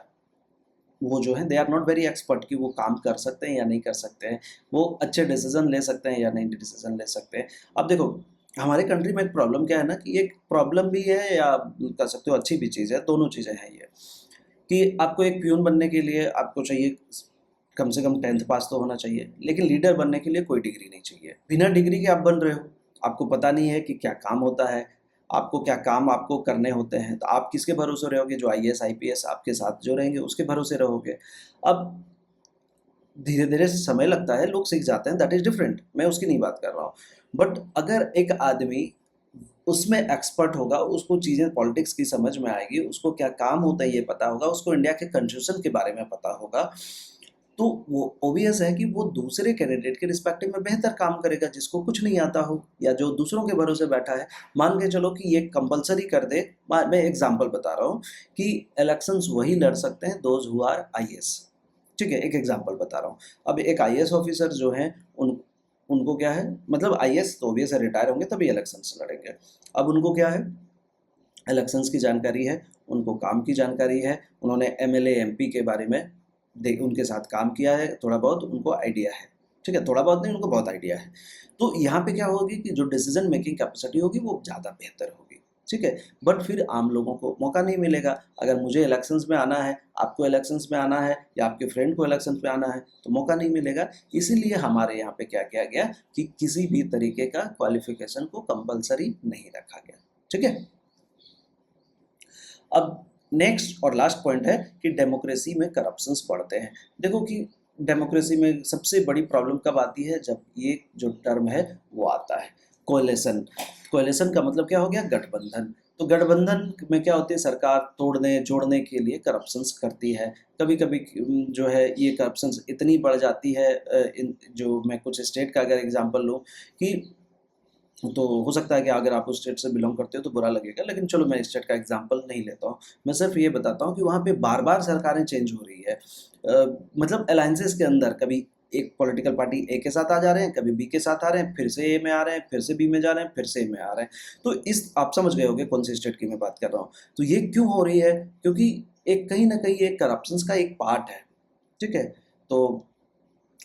वो जो है they are not very expert, कि वो काम कर सकते हैं या नहीं कर सकते हैं, वो अच्छे डिसीजन ले सकते हैं या नहीं डिसीजन ले सकते हैं। अब देखो हमारे कंट्री में एक प्रॉब्लम क्या है ना, कि एक प्रॉब्लम भी है या कह सकते हो अच्छी भी चीज़ है, दोनों चीज़ें हैं ये। कि आपको एक प्यून बनने के लिए आपको चाहिए कम से कम 10th पास तो होना चाहिए, लेकिन लीडर बनने के लिए कोई डिग्री नहीं चाहिए। बिना डिग्री के आप बन रहे हो, आपको पता नहीं है कि क्या काम होता है, आपको क्या काम आपको करने होते हैं, तो आप किसके भरोसे रहोगे? जो आईएएस आईपीएस आपके साथ जो रहेंगे उसके भरोसे रहोगे। अब धीरे धीरे समय लगता है, लोग सीख जाते हैं, दैट इज डिफरेंट, मैं उसकी नहीं बात कर रहा हूँ। बट अगर एक आदमी उसमें एक्सपर्ट होगा, उसको चीज़ें पॉलिटिक्स की समझ में आएगी, उसको क्या काम होता है ये पता होगा, उसको इंडिया के कॉन्स्टिट्यूशन के बारे में पता होगा, तो वो ऑब्वियस है कि वो दूसरे कैंडिडेट के रिस्पेक्टिव में बेहतर काम करेगा, जिसको कुछ नहीं आता हो या जो दूसरों के भरोसे बैठा है। मान के चलो कि ये कंपलसरी कर दे, मैं एग्जांपल बता रहा हूँ कि इलेक्शंस वही लड़ सकते हैं दोज हु आर आईएएस। ठीक है, एक एग्जांपल बता रहा हूँ। अब एक आईएएस ऑफिसर जो हैं उनको क्या है, मतलब आईएएस तो ऑब्वियस है रिटायर होंगे तभी इलेक्शंस लड़ेंगे। अब उनको क्या है, इलेक्शंस की जानकारी है, उनको काम की जानकारी है, उन्होंने एमएलए एमपी के बारे में उनके साथ काम किया है, थोड़ा बहुत उनको आइडिया है। ठीक है, थोड़ा बहुत नहीं, उनको बहुत आइडिया है। तो यहाँ पे क्या होगी कि जो डिसीजन मेकिंग कैपेसिटी होगी वो ज़्यादा बेहतर होगी। ठीक है, बट फिर आम लोगों को मौका नहीं मिलेगा। अगर मुझे इलेक्शंस में आना है, आपको इलेक्शंस में आना है, या आपके फ्रेंड को इलेक्शंस में आना है, तो मौका नहीं मिलेगा। इसीलिए हमारे यहाँ पे क्या किया गया कि किसी भी तरीके का क्वालिफिकेशन को कंपलसरी नहीं रखा गया। ठीक है, अब नेक्स्ट और लास्ट पॉइंट है कि डेमोक्रेसी में करप्शंस बढ़ते हैं। देखो कि डेमोक्रेसी में सबसे बड़ी प्रॉब्लम कब आती है, जब ये जो टर्म है वो आता है कोएलिशन। कोएलिशन का मतलब क्या हो गया, गठबंधन। तो गठबंधन में क्या होती है, सरकार तोड़ने जोड़ने के लिए करप्शंस करती है। कभी कभी जो है ये करप्शंस इतनी बढ़ जाती है, जो मैं कुछ स्टेट का अगर एग्जांपल लूँ कि, तो हो सकता है कि अगर आप उस स्टेट से बिलोंग करते हो तो बुरा लगेगा, लेकिन चलो मैं स्टेट का एग्जांपल नहीं लेता हूँ। मैं सिर्फ ये बताता हूँ कि वहाँ पे बार बार सरकारें चेंज हो रही है। मतलब अलायंसेस के अंदर कभी एक पॉलिटिकल पार्टी ए के साथ आ जा रहे हैं, कभी बी के साथ आ रहे हैं, फिर से ए में आ रहे हैं, फिर से बी में जा रहे हैं, फिर से ए में आ रहे हैं। तो इस आप समझ गए होंगे कौन सी स्टेट की मैं बात कर रहा हूँ। तो ये क्यों हो रही है, क्योंकि एक कहीं ना कहीं एक करप्शंस का एक पार्ट है। ठीक है, तो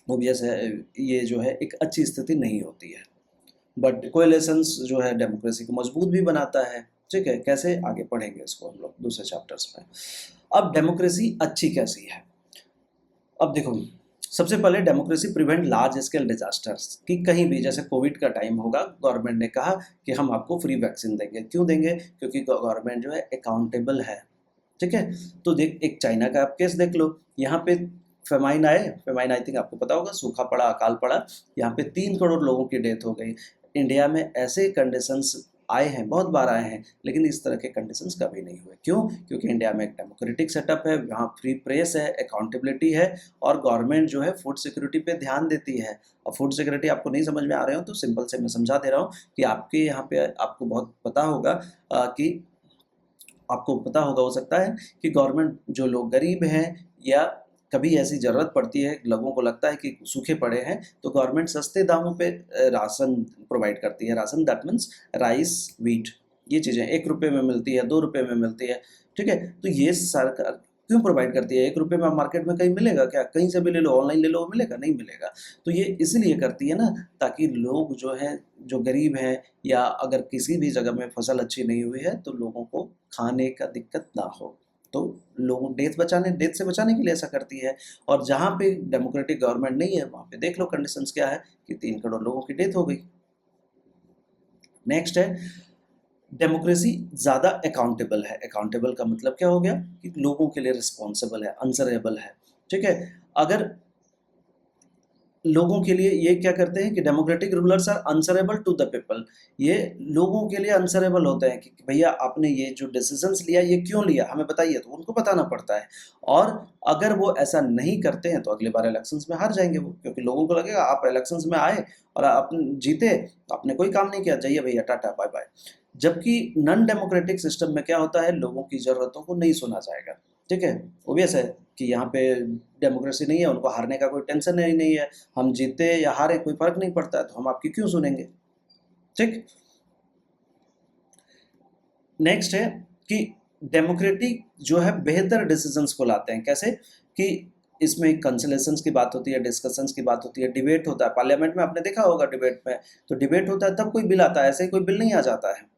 ऑब्वियस है ये जो है एक अच्छी स्थिति नहीं होती है। बट कोएलिशंस जो है डेमोक्रेसी को मजबूत भी बनाता है। ठीक है, कैसे, आगे पढ़ेंगे इसको हम लोग दूसरे चैप्टर्स में। अब डेमोक्रेसी अच्छी कैसी है, अब देखो सबसे पहले democracy prevent large scale disasters. कि कहीं भी जैसे कोविड का टाइम होगा, गवर्नमेंट ने कहा कि हम आपको फ्री वैक्सीन देंगे। क्यों देंगे, क्योंकि गवर्नमेंट जो है अकाउंटेबल है। ठीक है, तो देख एक चाइना का आप केस देख लो, यहाँ पे फेमाइन आए, फेमाइन आई थिंक आपको पता होगा, सूखा पड़ा, अकाल पड़ा, यहाँ पे 3 करोड़ लोगों की डेथ हो गई। इंडिया में ऐसे कंडीशंस आए हैं, बहुत बार आए हैं, लेकिन इस तरह के कंडीशंस कभी नहीं हुए। क्यों, क्योंकि इंडिया में एक डेमोक्रेटिक सेटअप है, यहाँ फ्री प्रेस है, अकाउंटेबिलिटी है, और गवर्नमेंट जो है फूड सिक्योरिटी पे ध्यान देती है। और फूड सिक्योरिटी आपको नहीं समझ में आ रहे हो तो सिंपल से मैं समझा दे रहा हूँ कि आपके यहाँ पे आपको बहुत पता होगा कि आपको पता होगा, हो सकता है कि गवर्नमेंट जो लोग गरीब हैं या कभी ऐसी ज़रूरत पड़ती है, लोगों को लगता है कि सूखे पड़े हैं, तो गवर्नमेंट सस्ते दामों पे राशन प्रोवाइड करती है। Ration that means rice, wheat, ये चीज़ें 1 रुपये में मिलती है, 2 रुपये में मिलती है। ठीक है, तो ये सरकार क्यों प्रोवाइड करती है? 1 रुपये में मार्केट में कहीं मिलेगा क्या? कहीं से भी ले लो, ऑनलाइन ले लो, मिलेगा नहीं मिलेगा। तो ये इसलिए करती है ना, ताकि लोग जो हैं, जो गरीब हैं, या अगर किसी भी जगह में फसल अच्छी नहीं हुई है तो लोगों को खाने का दिक्कत ना हो। तो लोगों डेथ से बचाने के लिए ऐसा करती है। और जहाँ पे डेमोक्रेटिक गवर्नमेंट नहीं है वहाँ पे देख लो कंडीशंस क्या है कि 3 करोड़ लोगों की डेथ हो गई। नेक्स्ट है डेमोक्रेसी ज़्यादा अकाउंटेबल है। अकाउंटेबल का मतलब क्या हो गया कि लोगों के लिए रिस्पॉन्सिबल है, आंसरेबल है। ठीक है, अगर लोगों के लिए ये क्या करते हैं कि democratic rulers are answerable to the people, ये लोगों के लिए आंसरेबल होते हैं कि भैया आपने ये जो डिसीजंस लिया ये क्यों लिया हमें बताइए, तो उनको बताना पड़ता है। और अगर वो ऐसा नहीं करते हैं तो अगली बार इलेक्शंस में हार जाएंगे वो, क्योंकि लोगों को लगेगा आप इलेक्शंस में आए और आप जीते, आपने कोई काम नहीं किया, जाइए भैया टाटा बाय बाय। जबकि नॉन डेमोक्रेटिक सिस्टम में क्या होता है, लोगों की ज़रूरतों को नहीं सुना जाएगा। ठीक है, ओबियस है कि यहाँ पे डेमोक्रेसी नहीं है, उनको हारने का कोई टेंशन ही नहीं है, हम जीते या हारे कोई फर्क नहीं पड़ता है, तो हम आपकी क्यों सुनेंगे। ठीक, नेक्स्ट है कि डेमोक्रेटिक जो है बेहतर डिसीजंस को लाते हैं। कैसे कि इसमें कंसलेशंस की बात होती है, डिस्कशंस की बात होती है, डिबेट होता है पार्लियामेंट में, आपने देखा होगा डिबेट में, तो डिबेट होता है तब कोई बिल आता है, ऐसे ही कोई बिल नहीं आ जाता है।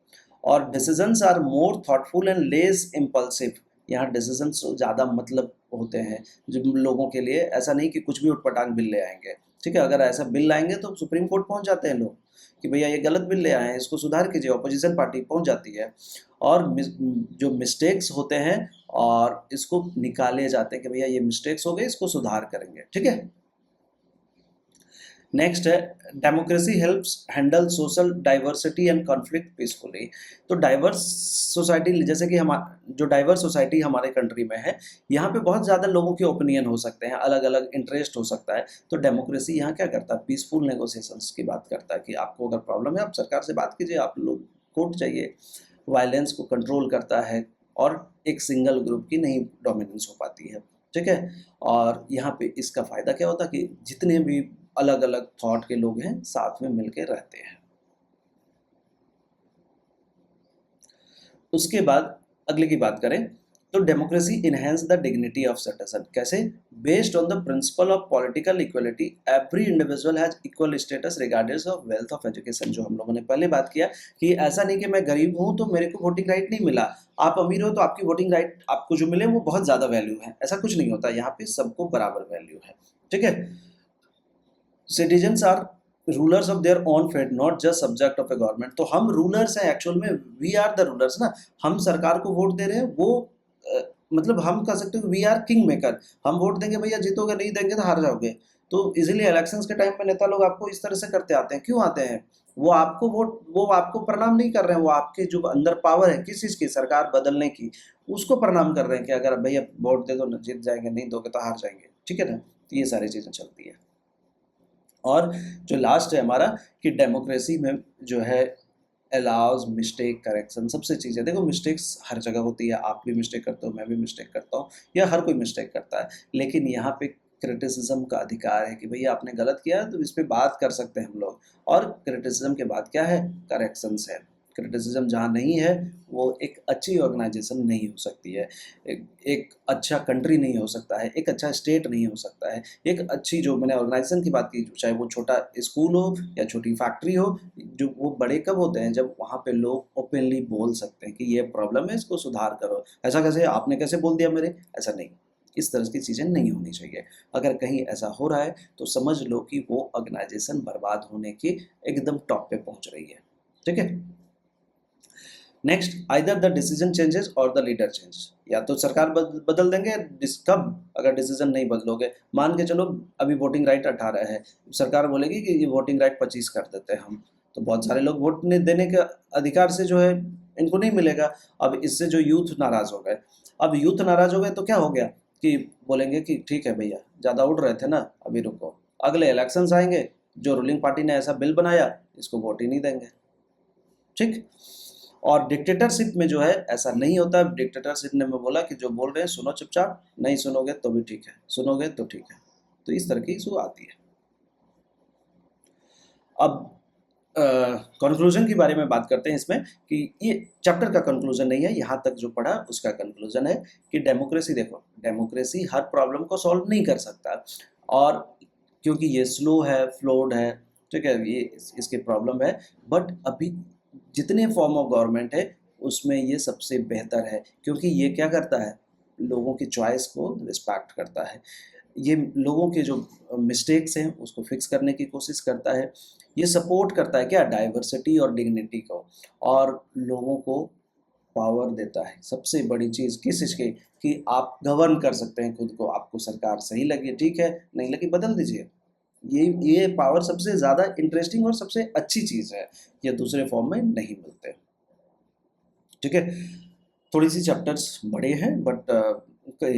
और decisions are more thoughtful and less impulsive, यहाँ डिसीजंस ज़्यादा मतलब होते हैं जो लोगों के लिए, ऐसा नहीं कि कुछ भी उठपटांग बिल ले आएंगे। ठीक है, अगर ऐसा बिल लाएंगे तो सुप्रीम कोर्ट पहुंच जाते हैं लोग कि भैया ये गलत बिल ले आए हैं, इसको सुधार कीजिए, ऑपोजिशन पार्टी पहुंच जाती है। और जो मिस्टेक्स होते हैं और इसको निकाले जाते हैं कि भैया ये मिस्टेक्स हो गए, इसको सुधार करेंगे। ठीक है, नेक्स्ट है democracy helps handle social diversity and conflict peacefully. तो डाइवर्स सोसाइटी, जैसे कि हम जो डाइवर्स सोसाइटी हमारे कंट्री में है, यहाँ पे बहुत ज़्यादा लोगों के ओपिनियन हो सकते हैं, अलग अलग इंटरेस्ट हो सकता है। तो डेमोक्रेसी यहाँ क्या करता है, पीसफुल नेगोशिएशंस की बात करता है कि आपको अगर प्रॉब्लम है आप सरकार से बात कीजिए, आप लोग कोर्ट जाइए। वायलेंस को कंट्रोल करता है और एक सिंगल ग्रुप की नहीं डोमिनेंस हो पाती है। ठीक है, और यहाँ पे इसका फ़ायदा क्या होता है कि जितने भी अलग अलग थॉट के लोग हैं साथ में मिलकर रहते हैं। उसके बाद अगले की बात करें तो democracy enhance the dignity of citizen. कैसे, based on the principle of political equality every individual has equal status regardless of wealth of education, जो हम लोगों ने पहले बात किया कि ऐसा नहीं कि मैं गरीब हूं तो मेरे को वोटिंग राइट नहीं मिला, आप अमीर हो तो आपकी वोटिंग राइट आपको जो मिले वो बहुत ज्यादा वैल्यू है, ऐसा कुछ नहीं होता, यहाँ पे सबको बराबर वैल्यू है। ठीक है, citizens are rulers of their own fate, not just subject of a government. तो हम रूलर्स हैं एक्चुअल में, वी आर द रूलर्स ना, हम सरकार को वोट दे रहे हैं, वो मतलब हम कह सकते हो वी आर किंग मेकर, हम वोट देंगे भैया, जीतोगे, नहीं देंगे तो हार जाओगे। तो इजीली इलेक्शंस के टाइम पे नेता लोग आपको इस तरह से करते आते हैं, क्यों आते हैं, वो आपको प्रणाम नहीं कर रहे हैं, वो आपके जो अंदर पावर है किस चीज़ की, सरकार बदलने की, उसको प्रणाम कर रहे हैं कि अगर भैया वोट दे दो ना जीत जाएंगे, नहीं दोगे तो हार जाएंगे। ठीक है ना, तो ये सारी चीज़ें चलती है। और जो लास्ट है हमारा कि डेमोक्रेसी में जो है अलाउज मिस्टेक करेक्शन, सबसे चीज़ें देखो, मिस्टेक्स हर जगह होती है, आप भी मिस्टेक करते हो, मैं भी मिस्टेक करता हूँ, या हर कोई मिस्टेक करता है, लेकिन यहाँ पे क्रिटिसिज्म का अधिकार है कि भैया आपने गलत किया है तो इस पे बात कर सकते हैं हम लोग। और क्रिटिसिज्म के बाद क्या है, करेक्शंस है। क्रिटिसिज्म जहाँ नहीं है वो एक अच्छी ऑर्गेनाइजेशन नहीं हो सकती है, एक अच्छा कंट्री नहीं हो सकता है, एक अच्छा स्टेट नहीं हो सकता है, एक अच्छी जो मैंने ऑर्गेनाइजेशन की बात की, चाहे वो छोटा स्कूल हो या छोटी फैक्ट्री हो, जो वो बड़े कब होते हैं जब वहाँ पे लोग ओपनली बोल सकते हैं कि ये प्रॉब्लम है, इसको सुधार करो। ऐसा कैसे, आपने कैसे बोल दिया मेरे, ऐसा नहीं, इस तरह की चीज़ें नहीं होनी चाहिए। अगर कहीं ऐसा हो रहा है तो समझ लो कि वो ऑर्गेनाइजेशन बर्बाद होने की एकदम टॉप पे पहुंच रही है। ठीक है, next, either the decision changes और द लीडर चेंज, या तो सरकार बदल देंगे, कब, अगर डिसीजन नहीं बदलोगे, मान के चलो अभी वोटिंग राइट 18 है, सरकार बोलेगी कि ये वोटिंग राइट 25 कर देते हैं हम, तो बहुत सारे लोग वोट देने के अधिकार से जो है इनको नहीं मिलेगा। अब इससे जो यूथ नाराज हो गए, अब यूथ नाराज हो गए तो क्या हो गया कि बोलेंगे कि ठीक है भैया ज़्यादा उड़ रहे थे ना, अभी रुको, अगले इलेक्शंस आएंगे, जो रूलिंग पार्टी ने ऐसा बिल बनाया इसको वोट ही नहीं देंगे। ठीक, और डिक्टेटरशिप में जो है ऐसा नहीं होता। डिक्टेटरशिप ने मैं बोला कि जो बोल रहे हैं सुनो चुपचाप, नहीं सुनोगे तो भी ठीक है, सुनोगे तो ठीक है, तो इस तरह की इशू आती है। अब कंक्लूजन के बारे में बात करते हैं इसमें कि ये चैप्टर का कंक्लूजन नहीं है, यहाँ तक जो पढ़ा उसका कंक्लूजन है कि डेमोक्रेसी, देखो डेमोक्रेसी हर प्रॉब्लम को सॉल्व नहीं कर सकता, और क्योंकि ये स्लो है, फ्लोड है, ठीक है, ये इसकी प्रॉब्लम है, बट अभी जितने फॉर्म ऑफ गवर्नमेंट है उसमें ये सबसे बेहतर है, क्योंकि ये क्या करता है, लोगों की चॉइस को रिस्पेक्ट करता है, ये लोगों के जो मिस्टेक्स हैं उसको फिक्स करने की कोशिश करता है, ये सपोर्ट करता है क्या, डाइवर्सिटी और डिग्निटी को, और लोगों को पावर देता है। सबसे बड़ी चीज़ किस चीज़ की, कि आप गवर्न कर सकते हैं खुद को, आपको सरकार सही लगी ठीक है, नहीं लगी बदल दीजिए। ये पावर सबसे ज़्यादा इंटरेस्टिंग और सबसे अच्छी चीज़ है, ये दूसरे फॉर्म में नहीं मिलते। ठीक है, थोड़ी सी चैप्टर्स बड़े हैं बट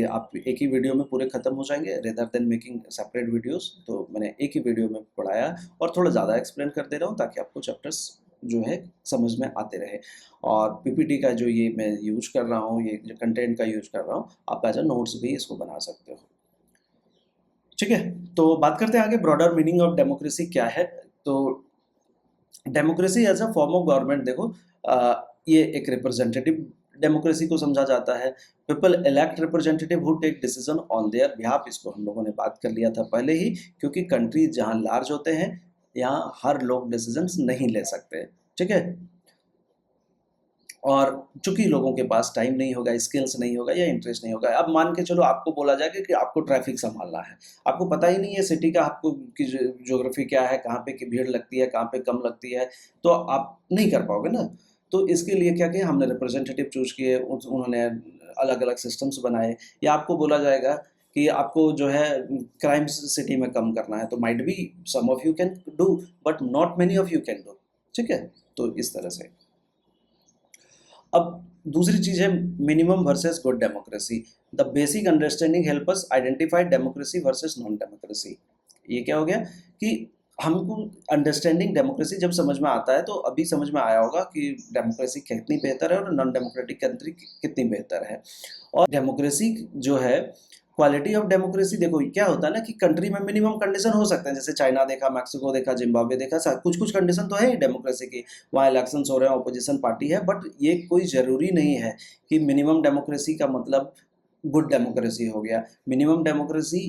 आप एक ही वीडियो में पूरे ख़त्म हो जाएंगे, rather than making separate videos, तो मैंने एक ही वीडियो में पढ़ाया और थोड़ा ज़्यादा एक्सप्लेन कर दे रहा हूँ ताकि आपको चैप्टर्स जो है समझ में आते रहे। और पीपीटी का जो ये मैं यूज कर रहा हूँ, ये जो कंटेंट का यूज कर रहा हूँ, आप एज अ नोट्स भी इसको बना सकते हो। ठीक है, तो बात करते हैं आगे, ब्रॉडर मीनिंग ऑफ डेमोक्रेसी क्या है। तो democracy as a form of government, देखो ये एक रिप्रेजेंटेटिव डेमोक्रेसी को समझा जाता है। People elect representative who take decision on their behalf, इसको हम लोगों ने बात कर लिया था पहले ही, क्योंकि कंट्री जहाँ लार्ज होते हैं यहाँ हर लोग डिसीजंस नहीं ले सकते। ठीक है, और चूंकि लोगों के पास टाइम नहीं होगा, स्किल्स नहीं होगा या इंटरेस्ट नहीं होगा, अब मान के चलो आपको बोला जाएगा कि आपको ट्रैफिक संभालना है, आपको पता ही नहीं है सिटी का, आपको की ज्योग्राफी क्या है, कहाँ पे की भीड़ लगती है, कहाँ पे कम लगती है, तो आप नहीं कर पाओगे ना। तो इसके लिए क्या किया हमने, रिप्रेजेंटेटिव चूज किए, उन्होंने अलग अलग सिस्टम्स बनाए। या आपको बोला जाएगा कि आपको जो है क्राइम्स सिटी में कम करना है, तो might be some of you can do but not many of you can do. ठीक है, तो इस तरह से। अब दूसरी चीज है minimum versus good democracy. The basic understanding help us identify democracy versus non democracy. ये क्या हो गया कि हमको अंडरस्टैंडिंग डेमोक्रेसी जब समझ में आता है तो अभी समझ में आया होगा कि डेमोक्रेसी कितनी बेहतर है और नॉन डेमोक्रेटिक कंट्री कितनी बेहतर है। और डेमोक्रेसी जो है, क्वालिटी ऑफ डेमोक्रेसी, देखो क्या होता है ना कि कंट्री में मिनिमम कंडीशन हो सकते हैं, जैसे चाइना देखा, मैक्सिको देखा, जिम्बाब्वे देखा, कुछ कुछ कंडीशन तो है ही डेमोक्रेसी की, वहाँ इलेक्शंस हो रहे हैं, ऑपोजिशन पार्टी है, बट ये कोई ज़रूरी नहीं है कि मिनिमम डेमोक्रेसी का मतलब गुड डेमोक्रेसी हो गया। मिनिमम डेमोक्रेसी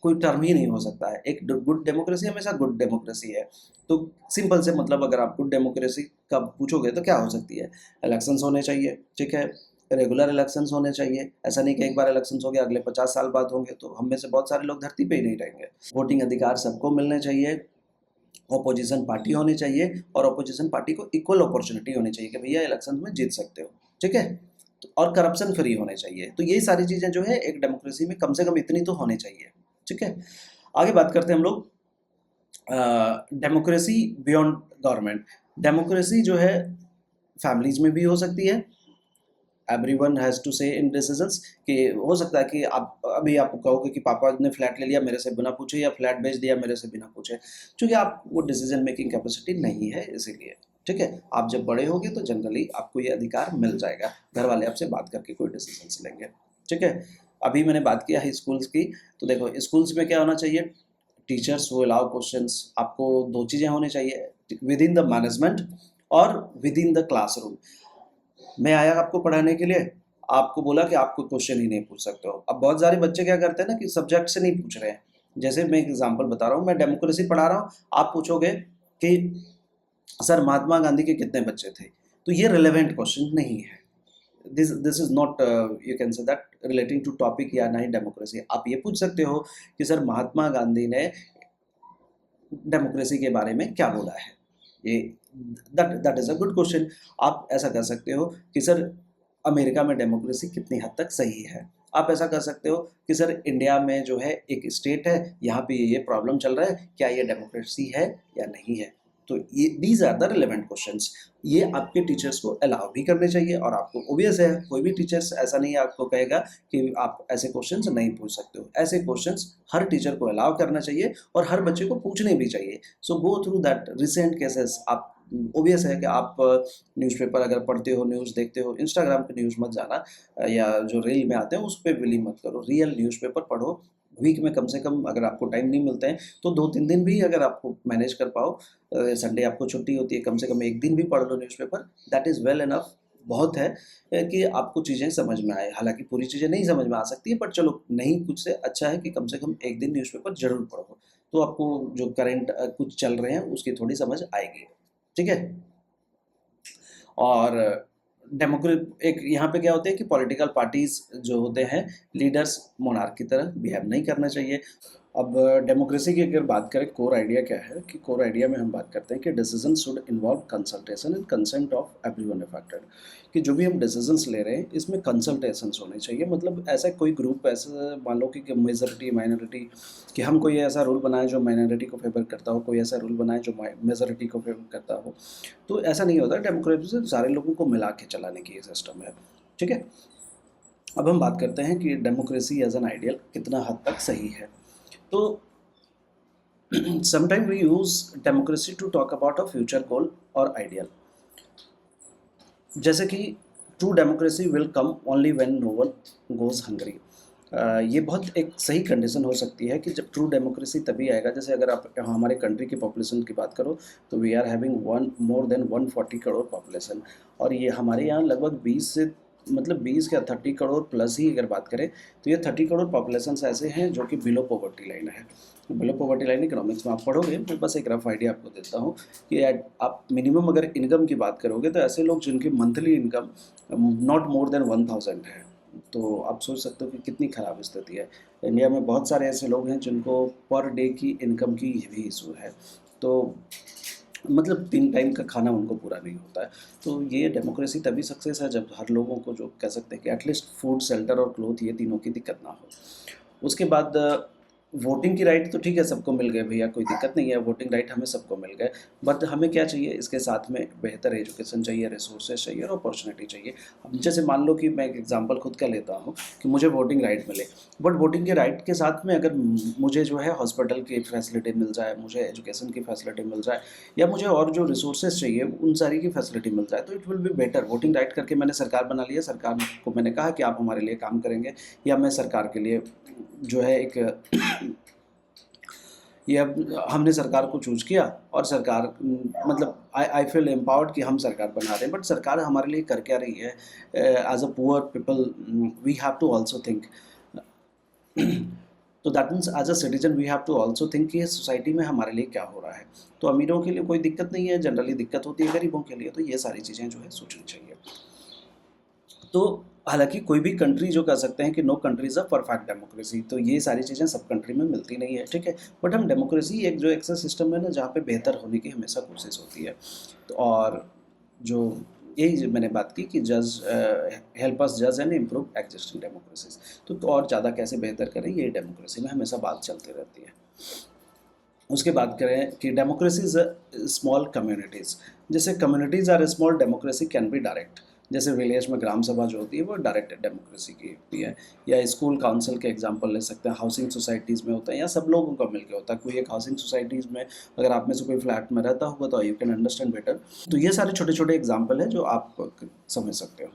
कोई टर्म ही नहीं हो सकता है, एक गुड डेमोक्रेसी हमेशा गुड डेमोक्रेसी है। तो सिंपल से मतलब अगर आप गुड डेमोक्रेसी का पूछोगे तो क्या हो सकती है, इलेक्शंस होने चाहिए, ठीक है, रेगुलर इलेक्शंस होने चाहिए, ऐसा नहीं कि एक बार इलेक्शंस हो गया अगले 50 साल बाद होंगे, तो हम में से बहुत सारे लोग धरती पे ही नहीं रहेंगे। वोटिंग अधिकार सबको मिलने चाहिए, ऑपोजिशन पार्टी होनी चाहिए, और ऑपोजिशन पार्टी को इक्वल अपॉर्चुनिटी होनी चाहिए कि भैया इलेक्शन में जीत सकते हो। ठीक है, और करप्शन फ्री होने चाहिए। तो ये सारी चीज़ें जो है एक डेमोक्रेसी में कम से कम इतनी तो होनी चाहिए। ठीक है, आगे बात करते हैं हम लोग डेमोक्रेसी बियॉन्ड गवर्नमेंट। डेमोक्रेसी जो है फैमिलीज में भी हो सकती है, एवरीवन हैज़ टू से इन डिसीजंस, कि हो सकता है कि आप अभी आप कहोगे कि पापा ने फ्लैट ले लिया मेरे से बिना पूछे, या फ्लैट बेच दिया मेरे से बिना पूछे, क्योंकि आप वो डिसीजन मेकिंग कैपेसिटी नहीं है इसीलिए। ठीक है, आप जब बड़े होगे तो जनरली आपको ये अधिकार मिल जाएगा, घर वाले आपसे बात करके कोई डिसीजन लेंगे। ठीक है, अभी मैंने बात किया है स्कूल्स की, तो देखो स्कूल्स में क्या होना चाहिए, टीचर्स वो अलाउ क्वेश्चंस, आपको दो चीज़ें होनी चाहिए, विद इन द मैनेजमेंट और विद इन द क्लासरूम। मैं आया आपको पढ़ाने के लिए, आपको बोला कि आपको क्वेश्चन ही नहीं पूछ सकते हो। अब बहुत सारे बच्चे क्या करते हैं ना कि सब्जेक्ट से नहीं पूछ रहे हैं, जैसे मैं एक एग्जांपल बता रहा हूँ, मैं डेमोक्रेसी पढ़ा रहा हूँ, आप पूछोगे कि सर महात्मा गांधी के कितने बच्चे थे, तो ये रिलेवेंट क्वेश्चन नहीं है। This is not you can say that relating to topic, या नहीं डेमोक्रेसी। आप ये पूछ सकते हो कि सर महात्मा गांधी ने डेमोक्रेसी के बारे में क्या बोला है, ये that that is a good question. आप ऐसा कर सकते हो कि सर अमेरिका में डेमोक्रेसी कितनी हद तक सही है। आप ऐसा कर सकते हो कि सर इंडिया में जो है एक स्टेट है, यहाँ पे ये प्रॉब्लम चल रहा है, क्या ये डेमोक्रेसी है या नहीं है। तो ये these are the relevant questions, ये आपके टीचर्स को अलाउ भी करने चाहिए। और आपको ओबियस है कोई भी टीचर्स ऐसा नहीं आपको कहेगा कि आप ऐसे क्वेश्चंस नहीं पूछ सकते हो, ऐसे क्वेश्चंस हर टीचर को अलाउ करना चाहिए और हर बच्चे को पूछने भी चाहिए। So go through that recent cases. आप ओबियस है कि आप न्यूज़पेपर अगर पढ़ते हो, न्यूज़ देखते हो, इंस्टाग्राम पे न्यूज़ मत जाना, या जो रील में आते हैं उस पर बिलीव मत करो, रियल न्यूज़पेपर पढ़ो। वीक में कम से कम अगर आपको टाइम नहीं मिलता है तो 2-3 दिन भी अगर आपको मैनेज कर पाओ, संडे आपको छुट्टी होती है, कम से कम एक दिन भी पढ़ लो newspaper, that is well enough, बहुत है कि आपको चीज़ें समझ में आए। हालांकि पूरी चीज़ें नहीं समझ में आ सकती है, पर चलो नहीं, कुछ से अच्छा है कि कम से कम एक दिन न्यूज़पेपर जरूर पढ़ो, तो आपको जो करंट कुछ चल रहे हैं उसकी थोड़ी समझ आएगी। ठीक है, और डेमोक्रेट एक यहाँ पे क्या होते हैं कि पॉलिटिकल पार्टीज जो होते हैं, लीडर्स मोनार्क की तरह बिहेव नहीं करना चाहिए। अब डेमोक्रेसी की अगर बात करें, कोर आइडिया क्या है कि कोर आइडिया में हम बात करते हैं कि decision should involve consultation and consent of everyone affected. कि जो भी हम डिसीजंस ले रहे हैं इसमें कंसल्टेशंस होने चाहिए। मतलब ऐसा कोई ग्रुप, ऐसा मान लो कि मेजॉरिटी माइनॉरिटी, कि हम कोई ऐसा रूल बनाए जो माइनॉरिटी को फेवर करता हो, कोई ऐसा रूल बनाए जो मेजॉरिटी को फेवर करता हो, तो ऐसा नहीं होता। डेमोक्रेसी से सारे लोगों को मिला के चलाने की सिस्टम है, ठीक है। अब हम बात करते हैं कि डेमोक्रेसी एज एन आइडियल कितना हद तक सही है। तो sometimes we use democracy to talk about a future goal or ideal, जैसे कि true democracy will come only when no one goes hungry. ये बहुत एक सही कंडीशन हो सकती है कि जब ट्रू डेमोक्रेसी तभी आएगा, जैसे अगर आप हमारे कंट्री की पॉपुलेशन की बात करो तो we are having one more than 140 crore population, और ये हमारे यहाँ लगभग 20 से मतलब 20 या 30 करोड़ प्लस ही अगर बात करें तो ये 30 करोड़ पॉपुलेशन ऐसे हैं जो कि बिलो पॉवर्टी लाइन है। बिलो पॉवर्टी लाइन इकोनॉमिक्स में आप पढ़ोगे, मैं बस एक रफ आइडिया आपको देता हूँ कि आप मिनिमम अगर इनकम की बात करोगे तो ऐसे लोग जिनकी monthly income not more than 1000 है, तो आप सोच सकते हो कि कितनी ख़राब स्थिति है। इंडिया में बहुत सारे ऐसे लोग हैं जिनको पर डे की इनकम की भी इशू है, तो मतलब 3 टाइम का खाना उनको पूरा नहीं होता है। तो ये डेमोक्रेसी तभी सक्सेस है जब हर लोगों को जो कह सकते हैं कि एटलीस्ट फूड, शेल्टर और क्लोथ, ये तीनों की दिक्कत ना हो। उसके बाद वोटिंग की राइट तो ठीक है, सबको मिल गए भैया, कोई दिक्कत नहीं है, वोटिंग राइट हमें सबको मिल गए। बट हमें क्या चाहिए, इसके साथ में बेहतर एजुकेशन चाहिए, रिसोर्सेज चाहिए और अपॉर्चुनिटी चाहिए। अब जैसे मान लो कि मैं एक एग्जांपल खुद का लेता हूँ कि मुझे वोटिंग राइट मिले, बट वोटिंग के राइट के साथ में अगर मुझे जो है हॉस्पिटल की फैसिलिटी मिल जाए, मुझे एजुकेशन की फैसिलिटी मिल जाए, या मुझे और जो रिसोर्सेज चाहिए उन सारी की फैसिलिटी मिल जाए, तो it will be better. Voting right करके मैंने सरकार बना लिया, सरकार को मैंने कहा कि आप हमारे लिए काम करेंगे, या मैं सरकार के लिए जो है एक ये अब हमने सरकार को चूज किया और सरकार मतलब आई फील एम्पावर्ड कि हम सरकार बना रहे हैं, बट सरकार हमारे लिए कर क्या रही है। As a poor people we have to also think, तो that means as a citizen we have to also think कि सोसाइटी में हमारे लिए क्या हो रहा है। तो अमीरों के लिए कोई दिक्कत नहीं है, जनरली दिक्कत होती है गरीबों के लिए, तो ये सारी चीज़ें जो है सोचनी चाहिए। तो हालांकि कोई भी कंट्री जो कह सकते हैं कि no country is a perfect democracy, तो ये सारी चीज़ें सब कंट्री में मिलती नहीं है, ठीक है। बट हम डेमोक्रेसी एक जो एक्सेस सिस्टम है ना, जहाँ पे बेहतर होने की हमेशा कोशिश होती है। तो और जो यही जो मैंने बात की कि जज हेल्प अस जज एंड इम्प्रूव एग्जिस्टिंग डेमोक्रेसीज, तो और ज़्यादा कैसे बेहतर करें, ये डेमोक्रेसी में हमेशा बात चलती रहती है। उसके बात करें कि डेमोक्रेसी इज स्मॉल कम्युनिटीज़, जैसे communities are small, democracy can be direct. जैसे विलेज में ग्राम सभा जो होती है वो डायरेक्ट डेमोक्रेसी की होती है, या स्कूल काउंसिल के एग्जांपल ले सकते हैं, हाउसिंग सोसाइटीज़ में होता है, या सब लोगों का मिलकर होता है। कोई एक हाउसिंग सोसाइटीज़ में अगर आप में से कोई फ्लैट में रहता होगा तो यू कैन अंडरस्टैंड बेटर। तो ये सारे छोटे छोटे एग्जाम्पल हैं जो आप समझ सकते हो।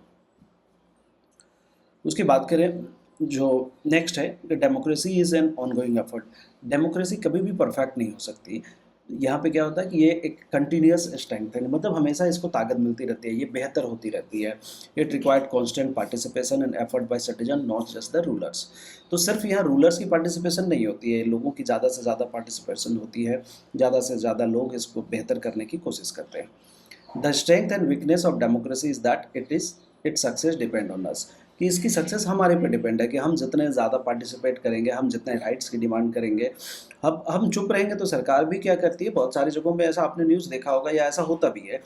उसकी बात करें जो नेक्स्ट है कि democracy is an ongoing effort. Democracy कभी भी परफेक्ट नहीं हो सकती। यहाँ पे क्या होता है कि ये एक कंटिन्यूस स्ट्रेंथ है, मतलब हमेशा इसको ताकत मिलती रहती है, ये बेहतर होती रहती है। It required constant participation and effort bye citizen, not just the rulers. तो सिर्फ यहाँ रूलर्स की पार्टिसिपेशन नहीं होती है, लोगों की ज़्यादा से ज़्यादा पार्टिसिपेशन होती है, ज़्यादा से ज़्यादा लोग इसको बेहतर करने की कोशिश करते हैं। The strength and weakness of democracy is that it success depend on us, कि इसकी सक्सेस हमारे पे डिपेंड है कि हम जितने ज़्यादा पार्टिसिपेट करेंगे, हम जितने राइट्स की डिमांड करेंगे। हम चुप रहेंगे तो सरकार भी क्या करती है, बहुत सारी जगहों में ऐसा आपने न्यूज़ देखा होगा या ऐसा होता भी है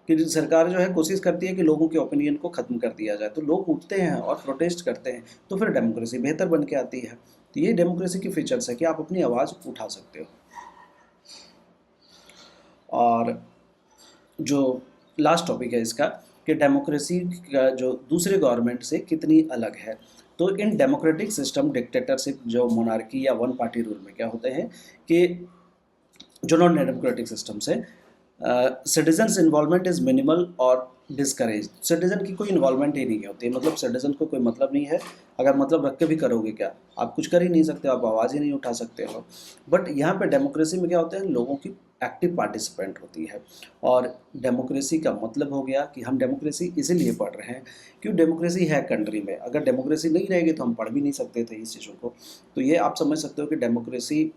कि सरकार जो है कोशिश करती है कि लोगों के ओपिनियन को ख़त्म कर दिया जाए, तो लोग उठते हैं और प्रोटेस्ट करते हैं, तो फिर डेमोक्रेसी बेहतर बन के आती है। तो ये डेमोक्रेसी की फीचर्स है कि आप अपनी आवाज़ उठा सकते हो। और जो लास्ट टॉपिक है इसका कि डेमोक्रेसी का जो दूसरे गवर्नमेंट से कितनी अलग है। तो इन डेमोक्रेटिक सिस्टम, डिक्टेटरशिप, जो मोनार्की या वन पार्टी रूल में क्या होते हैं कि जो नॉन डेमोक्रेटिक सिस्टम से सिटीजन्स इन्वॉल्वमेंट इज़ मिनिमल और डिस्करेज। सिटीजन की कोई इन्वॉल्वमेंट ही नहीं होती, मतलब सिटीजन को कोई मतलब नहीं है। अगर मतलब रख के भी करोगे क्या, आप कुछ कर ही नहीं सकते, आप आवाज़ ही नहीं उठा सकते हो। बट यहाँ पे डेमोक्रेसी में क्या होता है, लोगों की एक्टिव पार्टिसिपेंट होती है। और डेमोक्रेसी का मतलब हो गया कि हम डेमोक्रेसी इसीलिए पढ़ रहे हैं क्यों, डेमोक्रेसी है कंट्री में। अगर डेमोक्रेसी नहीं रहेगी तो हम पढ़ भी नहीं सकते थे इस चीज़ों को। तो ये आप समझ सकते हो कि डेमोक्रेसी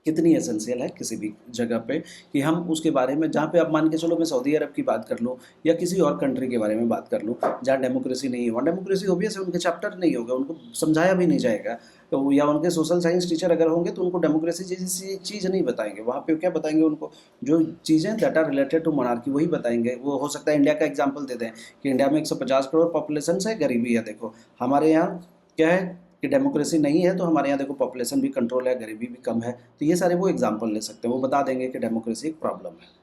कितनी एसेंशियल है किसी भी जगह पे कि हम उसके बारे में, जहाँ पे आप मान के चलो मैं सऊदी अरब की बात कर लूँ या किसी और कंट्री के बारे में बात कर लूँ जहाँ डेमोक्रेसी नहीं हुआ, डेमोक्रेसी ऑब्वियस है उनके चैप्टर नहीं होगा, उनको समझाया भी नहीं जाएगा, तो या उनके सोशल साइंस टीचर अगर होंगे तो उनको डेमोक्रेसी जैसी चीज़ नहीं बताएंगे, वहाँ पे क्या बताएंगे उनको, जो चीज़ें that are related to monarchy वही बताएंगे। वो हो सकता है इंडिया का एग्जाम्पल दे दें कि इंडिया में 150 करोड़ पॉपुलेशन है, गरीबी है, देखो हमारे यहाँ क्या है कि डेमोक्रेसी नहीं है तो हमारे यहाँ देखो पॉपुलेशन भी कंट्रोल है, गरीबी भी कम है, तो ये सारे वो एग्जाम्पल ले सकते हैं, वो बता देंगे कि डेमोक्रेसी एक प्रॉब्लम है।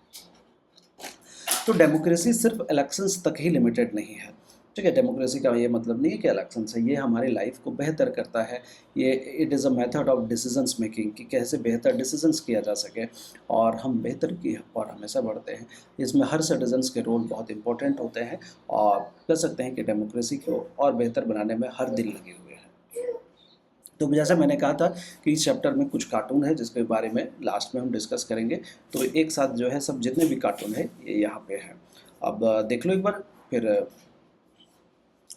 तो डेमोक्रेसी सिर्फ इलेक्शंस तक ही लिमिटेड नहीं है, ठीक है, डेमोक्रेसी का ये मतलब नहीं है कि इलेक्शंस है, ये हमारी लाइफ को बेहतर करता है, ये it is a method of decisions making कि कैसे बेहतर डिसीजंस किया जा सके और हम बेहतर की और हमेशा बढ़ते हैं। इसमें हर सिटीजन्स के रोल बहुत इंपॉर्टेंट होते हैं और कह सकते हैं कि डेमोक्रेसी को और बेहतर बनाने में हर दिन लगे हुए हैं। तो जैसा मैंने कहा था कि इस चैप्टर में कुछ कार्टून है जिसके बारे में लास्ट में हम डिस्कस करेंगे, तो एक साथ जो है सब जितने भी कार्टून है ये यहाँ पे हैं। अब देख लो एक बार, फिर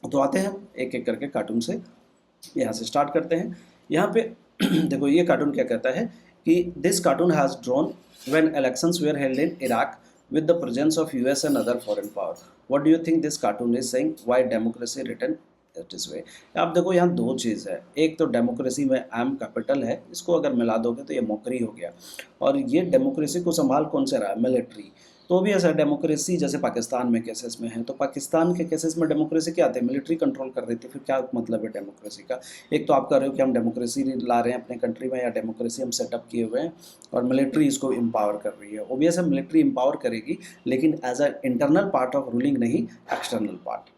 तो आते हैं हम एक एक करके कार्टून से, यहाँ से स्टार्ट करते हैं। यहाँ पे देखो ये कार्टून क्या कहता है कि this cartoon has drawn when elections where held in Iraq with the presence of US and other foreign power. What do you think this cartoon is saying? Why democracy written this way? आप देखो यहाँ दो चीज़ है, एक तो democracy में M capital है, इसको अगर मिला दोगे तो ये मोकरी हो गया, और ये डेमोक्रेसी को संभाल कौन से रहा है, मिलिट्री। तो भी ऐसा डेमोक्रेसी जैसे पाकिस्तान में केसेस में है, तो पाकिस्तान के केसेस में डेमोक्रेसी क्या आते हैं, मिलिट्री कंट्रोल कर रही थी, फिर क्या मतलब है डेमोक्रेसी का। एक तो आप कह रहे हो कि हम डेमोक्रेसी ला रहे हैं अपने कंट्री में या डेमोक्रेसी हम सेटअप किए हुए हैं और मिलिट्री इसको एम्पावर कर रही है। ओबियस है मिलिट्री एम्पावर करेगी, लेकिन as a internal part of ruling, नहीं एक्सटर्नल पार्ट,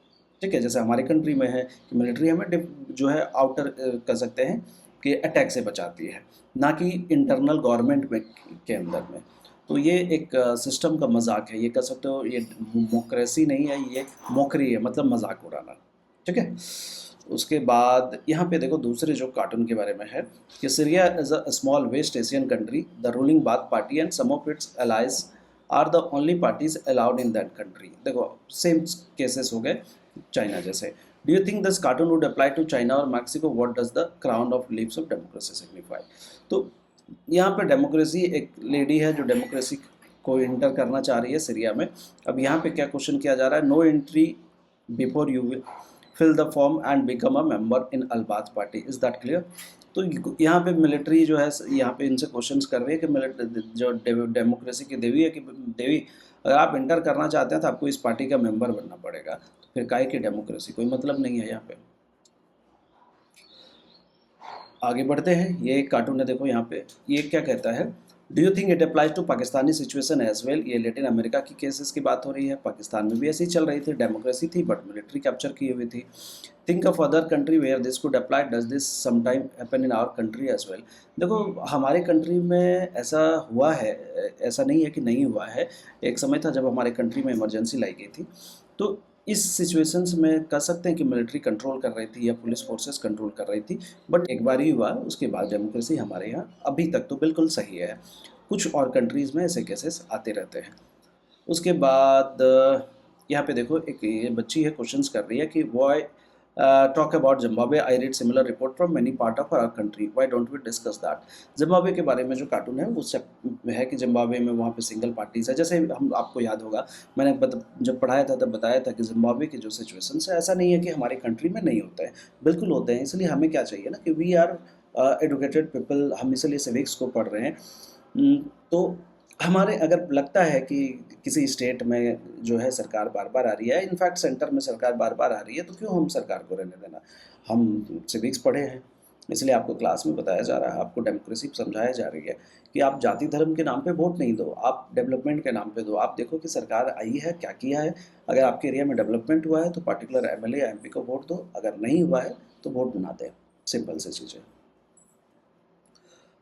ठीक है। जैसे हमारे कंट्री में है कि मिलिट्री हमें जो है आउटर कह सकते हैं कि अटैक से बचाती है, ना कि इंटरनल गवर्नमेंट में के अंदर में। तो ये एक सिस्टम का मजाक है, ये कह सकते हो, ये डेमोक्रेसी नहीं है, ये मोकरी है, मतलब मजाक उड़ाना, ठीक है। उसके बाद यहाँ पे देखो दूसरे जो कार्टून के बारे में है कि Syria is a small west Asian country, the ruling Baath party and some of its allies are the only parties allowed in that country. देखो सेम केसेस हो गए चाइना जैसे। Do you think this cartoon would apply to China और Mexico? What does the crown of leaves of democracy signify? तो यहाँ पे democracy, एक lady है जो डेमोक्रेसी को इंटर करना चाह रही है सीरिया में। अब यहाँ पे क्या क्वेश्चन किया जा रहा है, no entry before you will fill the form and become a member in al Baath party, is that clear? तो यहाँ पे मिलिट्री जो है यहाँ पे इनसे क्वेश्चंस कर रही है कि जो डेमोक्रेसी की देवी है कि देवी अगर आप इंटर करना चाहते हैं तो आपको इस पार्टी का मेंबर बनना पड़ेगा, तो फिर काहे की डेमोक्रेसी, कोई मतलब नहीं है यहाँ पे। आगे बढ़ते हैं, ये एक कार्टून है, देखो यहाँ पे ये क्या कहता है, do you think it applies to Pakistani situation as well? ये लैटिन अमेरिका की केसेस की बात हो रही है, पाकिस्तान में भी ऐसी चल रही थी, डेमोक्रेसी थी बट मिलिट्री कैप्चर की हुई थी। Think of other country where this could apply, does this sometime happen in our country as well? देखो हमारे कंट्री में ऐसा हुआ है, ऐसा नहीं है कि नहीं हुआ है। एक समय था जब हमारे कंट्री में इमरजेंसी लाई गई थी, तो इस सिचुएशंस में कह सकते हैं कि मिलिट्री कंट्रोल कर रही थी या पुलिस फोर्सेस कंट्रोल कर रही थी, बट एक बार ही हुआ, उसके बाद डेमोक्रेसी हमारे यहाँ अभी तक तो बिल्कुल सही है। कुछ और कंट्रीज़ में ऐसे केसेस आते रहते हैं। उसके बाद यहाँ पे देखो एक ये बच्ची है, क्वेश्चंस कर रही है कि why talk about Zimbabwe, I read similar report from many part of our country, why don't we discuss that? Zimbabwe के बारे में जो कार्टून है उससे है कि जिम्बाब्वे में वहाँ पे सिंगल पार्टीज है, जैसे हम आपको याद होगा मैंने जब पढ़ाया था तब बताया था कि जिम्बाब्वे की जो सिचुएशन है ऐसा नहीं है कि हमारे कंट्री में नहीं होता है, बिल्कुल होते हैं। इसलिए हमें क्या चाहिए ना कि वी आर एडुकेटेड पीपल, हम इसलिए सिविक्स को पढ़ रहे हैं। तो हमारे अगर लगता है कि किसी स्टेट में जो है सरकार बार बार आ रही है, इनफैक्ट सेंटर में सरकार बार बार आ रही है, तो क्यों हम सरकार को रहने देना। हम सिविक्स पढ़े हैं, इसलिए आपको क्लास में बताया जा रहा है, आपको डेमोक्रेसी समझाया जा रही है कि आप जाति धर्म के नाम पे वोट नहीं दो, आप डेवलपमेंट के नाम पे दो। आप देखो कि सरकार आई है क्या किया है, अगर आपके एरिया में डेवलपमेंट हुआ है तो पर्टिकुलर एमएलए या एमपी को वोट दो, अगर नहीं हुआ है तो वोट ना दें, सिंपल सी चीज़ें।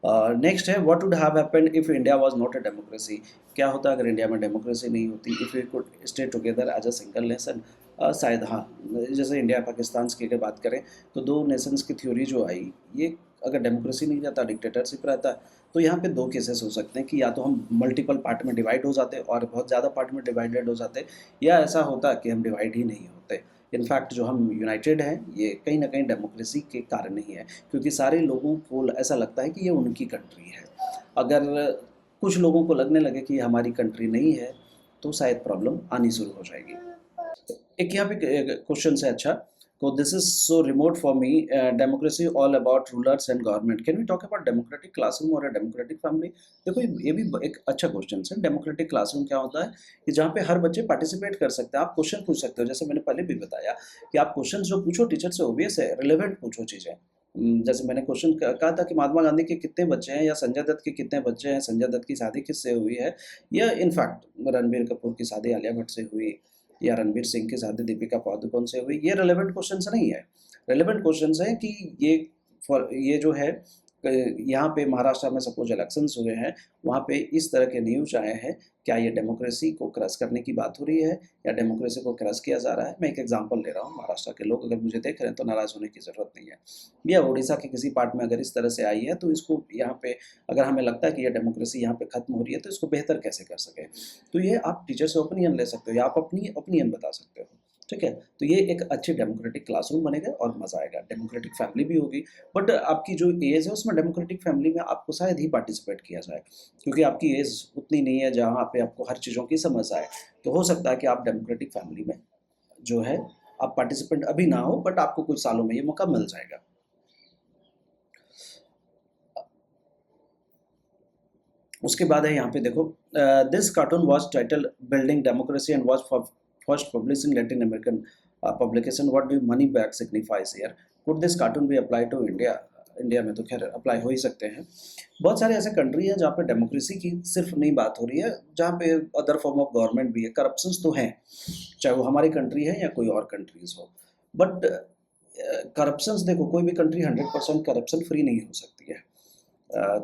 नेक्स्ट है, what would have happened if India was not a democracy? क्या होता अगर इंडिया में डेमोक्रेसी नहीं होती? If we could stay together as a single nation, शायद हाँ, जैसे इंडिया पाकिस्तान की अगर बात करें तो दो नेशंस की थ्योरी जो आई, ये अगर डेमोक्रेसी नहीं रहता, डिक्टेटरशिप रहता, तो यहाँ पे दो केसेस हो सकते हैं कि या तो हम मल्टीपल पार्ट में डिवाइड हो जाते और बहुत ज़्यादा पार्ट में डिवाइडेड हो जाते, या ऐसा होता कि हम डिवाइड ही नहीं होते। इनफैक्ट जो हम यूनाइटेड हैं ये कहीं ना कहीं डेमोक्रेसी के कारण ही है, क्योंकि सारे लोगों को ऐसा लगता है कि ये उनकी कंट्री है। अगर कुछ लोगों को लगने लगे कि ये हमारी कंट्री नहीं है तो शायद प्रॉब्लम आनी शुरू हो जाएगी। एक यहाँ पे क्वेश्चन है, अच्छा, तो this is so remote for me, democracy all about rulers and government, can we talk about democratic classroom और डेमोक्रेटिक फैमिली? देखो ये भी एक अच्छा क्वेश्चन है। डेमोक्रेटिक क्लासरूम क्या होता है कि जहाँ पे हर बच्चे पार्टिसिपेट कर सकते हैं, आप क्वेश्चन पूछ सकते हो, जैसे मैंने पहले भी बताया कि आप क्वेश्चन जो पूछो टीचर से ओबियस है, रिलेवेंट पूछो चीज़ें। जैसे मैंने क्वेश्चन कहा था कि महात्मा गांधी के कितने बच्चे हैं, या संजय दत्त के कितने बच्चे हैं, संजय दत्त की शादी किससे हुई है, या इनफैक्ट रणबीर कपूर की शादी आलिया भट्ट से हुई, या रणवीर सिंह की शादी दीपिका पादुकोण से हुई, ये रेलेवेंट क्वेश्चंस नहीं है। रेलेवेंट क्वेश्चंस है कि ये जो है यहाँ पे महाराष्ट्र में सपोज इलेक्शंस हुए हैं, वहाँ पे इस तरह के न्यूज आए हैं, क्या ये डेमोक्रेसी को क्रश करने की बात हो रही है या डेमोक्रेसी को क्रश किया जा रहा है? मैं एक एग्जांपल ले रहा हूँ, महाराष्ट्र के लोग अगर मुझे देख रहे हैं तो नाराज होने की ज़रूरत नहीं है। या उड़ीसा के किसी पार्ट में अगर इस तरह से आई है तो इसको यहाँ पे अगर हमें लगता है कि ये डेमोक्रेसी यहाँ पे खत्म हो रही है तो इसको बेहतर कैसे कर सके, तो ये आप टीचर से ओपिनियन ले सकते हो या आप अपनी ओपिनियन बता सकते हो। ठीक है, तो ये एक अच्छी डेमोक्रेटिक क्लासरूम बनेगा और मज़ा आएगा। डेमोक्रेटिक फैमिली भी होगी, बट आपकी जो एज है उसमें डेमोक्रेटिक फैमिली में आपको शायद ही पार्टिसिपेट किया जाए, क्योंकि आपकी एज उतनी नहीं है जहाँ पे आपको हर चीज़ों की समझ आए। तो हो सकता है कि आप डेमोक्रेटिक फैमिली में जो है आप पार्टिसिपेंट अभी ना हो, बट आपको कुछ सालों में ये मौका मिल जाएगा। उसके बाद है यहाँ पे देखो, this cartoon was title building democracy and was first publish in Latin American publication, what do money back signifies here, could this cartoon भी अप्लाई टू इंडिया? इंडिया में तो खैर अप्लाई हो ही सकते हैं। बहुत सारे ऐसे कंट्री हैं जहाँ पे डेमोक्रेसी की सिर्फ नहीं बात हो रही है, जहाँ पे अदर फॉर्म ऑफ गवर्नमेंट भी है, करप्शंस तो हैं, चाहे वो हमारी कंट्री है या कोई और कंट्रीज हो। बट करप्शंस देखो, कोई भी कंट्री 100% करप्शन फ्री नहीं हो सकती है।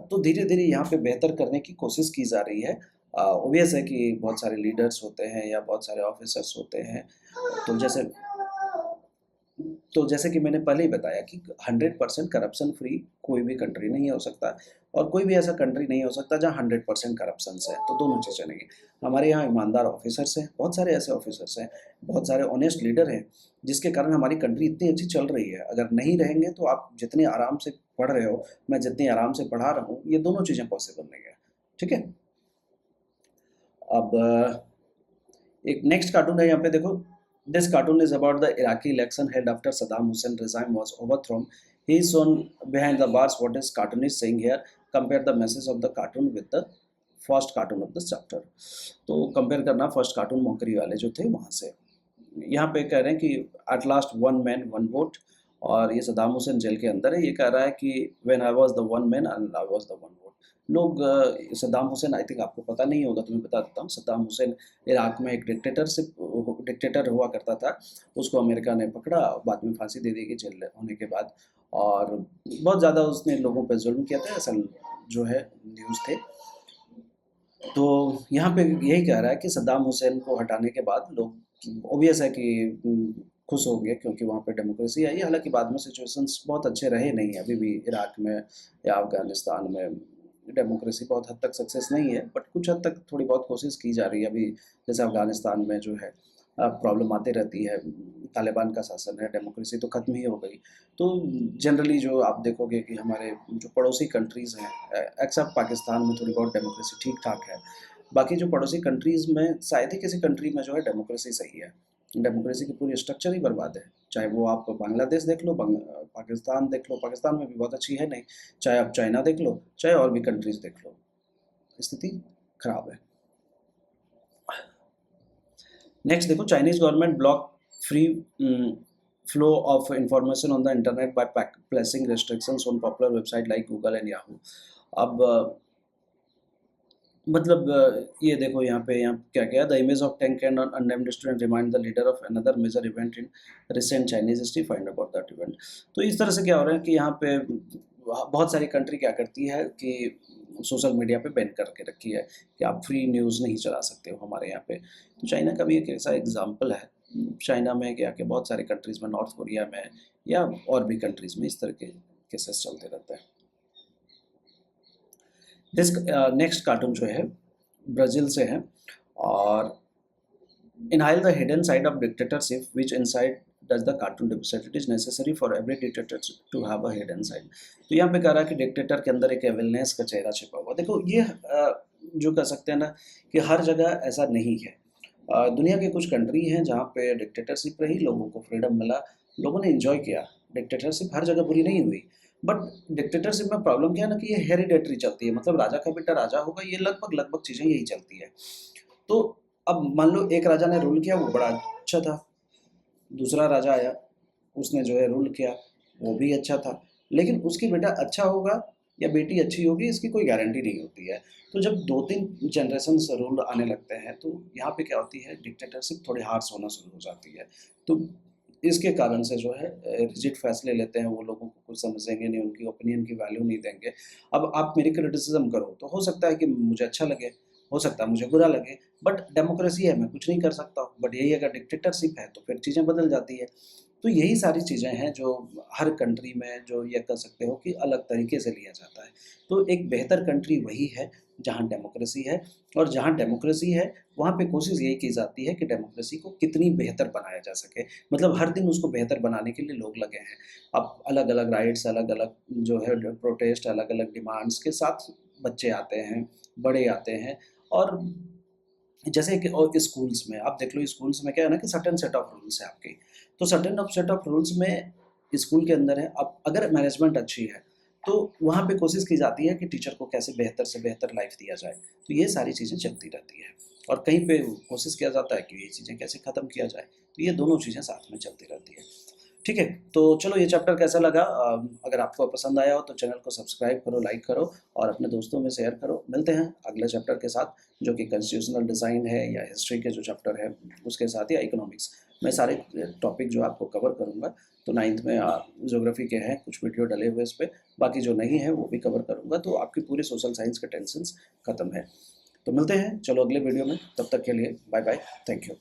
तो धीरे धीरे यहाँ पे बेहतर करने की कोशिश की जा रही है। ऑब्वियस है कि बहुत सारे लीडर्स होते हैं या बहुत सारे ऑफिसर्स होते हैं, तो जैसे कि मैंने पहले ही बताया कि 100% करप्शन फ्री कोई भी कंट्री नहीं हो सकता, और कोई भी ऐसा कंट्री नहीं हो सकता जहाँ 100% करप्शन है। तो दोनों चीज़ें नहीं, हमारे यहाँ ईमानदार ऑफिसर्स हैं, बहुत सारे ऐसे ऑफिसर्स हैं, बहुत सारे ऑनेस्ट लीडर हैं, जिसके कारण हमारी कंट्री इतनी अच्छी चल रही है। अगर नहीं रहेंगे तो आप जितने आराम से पढ़ रहे हो, मैं जितनी आराम से पढ़ा रहा हूँ, ये दोनों चीज़ें पॉसिबल नहीं है। ठीक है, अब एक नेक्स्ट कार्टून है यहाँ पे देखो, this cartoon is about the Iraqi election held after Saddam Hussain regime was overthrown. He is shown behind the bars. What is cartoon is saying here? Compare the message of the cartoon with the first cartoon of this chapter. तो compare करना first cartoon मौकरी वाले जो थे वहाँ से। यहाँ पे कह रहे हैं कि at last one man one vote, और ये सदाम हुसैन जेल के अंदर है। ये कह रहा है कि when I was the one man and I was the one vote. लोग सद्दाम हुसैन, आई थिंक आपको पता नहीं होगा तो मैं बता देता हूँ, सद्दाम हुसैन इराक में एक डिक्टेटर हुआ करता था। उसको अमेरिका ने पकड़ा, बाद में फांसी दे दी गई जेल होने के बाद, और बहुत ज़्यादा उसने लोगों पर जुल्म किया था, ऐसा जो है न्यूज़ थे। तो यहाँ पे यही कह रहा है कि सद्दाम हुसैन को हटाने के बाद लोग ऑब्वियस है कि खुश हो गए, क्योंकि वहाँ पे डेमोक्रेसी आई। हालांकि बाद में सिचुएशंस बहुत अच्छे रहे नहीं, अभी भी इराक में या अफगानिस्तान में डेमोक्रेसी बहुत हद तक सक्सेस नहीं है, बट कुछ हद तक थोड़ी बहुत कोशिश की जा रही है। अभी जैसे अफगानिस्तान में जो है प्रॉब्लम आती रहती है, तालिबान का शासन है, डेमोक्रेसी तो ख़त्म ही हो गई। तो जनरली जो आप देखोगे कि हमारे जो पड़ोसी कंट्रीज़ हैं, एक्सेप्ट पाकिस्तान में थोड़ी बहुत डेमोक्रेसी ठीक ठाक है, बाकी जो पड़ोसी कंट्रीज़ में शायद ही किसी कंट्री में जो है डेमोक्रेसी सही है। डेमोक्रेसी की पूरी स्ट्रक्चर ही बर्बाद है। चाहे वो आप बांग्लादेश देख लो, पाकिस्तान देख लो, पाकिस्तान में भी बहुत अच्छी है नहीं, चाहे आप चाइना देख लो, चाहे और भी कंट्रीज़ देख लो, स्थिति खराब है। नेक्स्ट देखो, Chinese government block free flow of information on the internet by placing restrictions on popular website like Google and Yahoo. अब मतलब ये देखो यहाँ पे क्या क्या, the image of tank and unnamed student remind the leader of another major event in recent Chinese history, find about that event. तो इस तरह से क्या हो रहा है कि यहाँ पे बहुत सारी कंट्री क्या करती है कि सोशल मीडिया पे बैन करके रखी है कि आप फ्री न्यूज़ नहीं चला सकते हो हमारे यहाँ पे। तो चाइना का भी एक ऐसा एग्जाम्पल है। चाइना में क्या कि बहुत सारे कंट्रीज़ में, नॉर्थ कोरिया में या और भी कंट्रीज़ में इस तरह के केसेस चलते रहते हैं। दिस नेक्स्ट कार्टून जो है ब्राज़ील से है, और inhale the hidden side of dictatorship which inside does the cartoon demonstrate it is necessary for every dictator to have a hidden side। तो यहाँ पे कह रहा है कि डिक्टेटर के अंदर एक एविलनेस का चेहरा छिपा हुआ। देखो ये जो कह सकते हैं ना कि हर जगह ऐसा नहीं है। दुनिया के कुछ कंट्री हैं जहाँ पे डिक्टेटरशिप रही, लोगों को फ्रीडम मिला, लोगों ने एंजॉय किया। डिक्टेटरशिप हर जगह बुरी नहीं हुई, बट डिक्टेटरशिप में प्रॉब्लम क्या है ना कि ये हेरिडेटरी चलती है, मतलब राजा का बेटा राजा होगा, ये लगभग लगभग चीज़ें यही चलती है। तो अब मान लो एक राजा ने रूल किया, वो बड़ा अच्छा था, दूसरा राजा आया, उसने जो है रूल किया, वो भी अच्छा था, लेकिन उसकी बेटा अच्छा होगा या बेटी अच्छी होगी इसकी कोई गारंटी नहीं होती है। तो जब 2-3 जनरेशन रूल आने लगते हैं तो यहाँ पे क्या होती है, डिक्टेटरशिप थोड़ी हार्श होना शुरू हो जाती है। तो इसके कारण से जो है रिजिड फैसले लेते हैं, वो लोगों को कुछ समझेंगे नहीं, उनकी ओपिनियन की वैल्यू नहीं देंगे। अब आप मेरी क्रिटिसिज्म करो तो हो सकता है कि मुझे अच्छा लगे, हो सकता है मुझे बुरा लगे, बट डेमोक्रेसी है, मैं कुछ नहीं कर सकता हूँ। बट यही अगर डिक्टेटरशिप है तो फिर चीज़ें बदल जाती है। तो यही सारी चीज़ें हैं जो हर कंट्री में जो ये कह सकते हो कि अलग तरीके से लिया जाता है। तो एक बेहतर कंट्री वही है जहाँ डेमोक्रेसी है, और जहाँ डेमोक्रेसी है वहाँ पे कोशिश यही की जाती है कि डेमोक्रेसी को कितनी बेहतर बनाया जा सके, मतलब हर दिन उसको बेहतर बनाने के लिए लोग लगे हैं। अब अलग अलग राइट्स, अलग अलग जो है प्रोटेस्ट, अलग अलग डिमांड्स के साथ बच्चे आते हैं, बड़े आते हैं। और जैसे कि और स्कूल्स में आप देख लो, स्कूल्स में क्या है ना कि सर्टेन सेट ऑफ रूल्स है आपके। तो certain of set of rules में स्कूल के अंदर है। अब अगर मैनेजमेंट अच्छी है तो वहाँ पे कोशिश की जाती है कि टीचर को कैसे बेहतर से बेहतर लाइफ दिया जाए। तो ये सारी चीज़ें चलती रहती है, और कहीं पे कोशिश किया जाता है कि ये चीज़ें कैसे ख़त्म किया जाए। तो ये दोनों चीज़ें साथ में चलती रहती है। ठीक है, तो चलो ये चैप्टर कैसा लगा, अगर आपको पसंद आया हो तो चैनल को सब्सक्राइब करो, लाइक करो और अपने दोस्तों में शेयर करो। मिलते हैं अगले चैप्टर के साथ, जो कि कॉन्स्टिट्यूशनल डिज़ाइन है या हिस्ट्री के जो चैप्टर है उसके साथ, या इकोनॉमिक्स। मैं सारे टॉपिक जो आपको कवर करूँगा। तो 9th में ज्योग्राफी के हैं कुछ वीडियो डले हुए इस पे, बाकी जो नहीं है वो भी कवर करूँगा। तो आपकी पूरी सोशल साइंस के टेंशन्स खत्म है। तो मिलते हैं चलो अगले वीडियो में, तब तक के लिए बाय बाय, थैंक यू।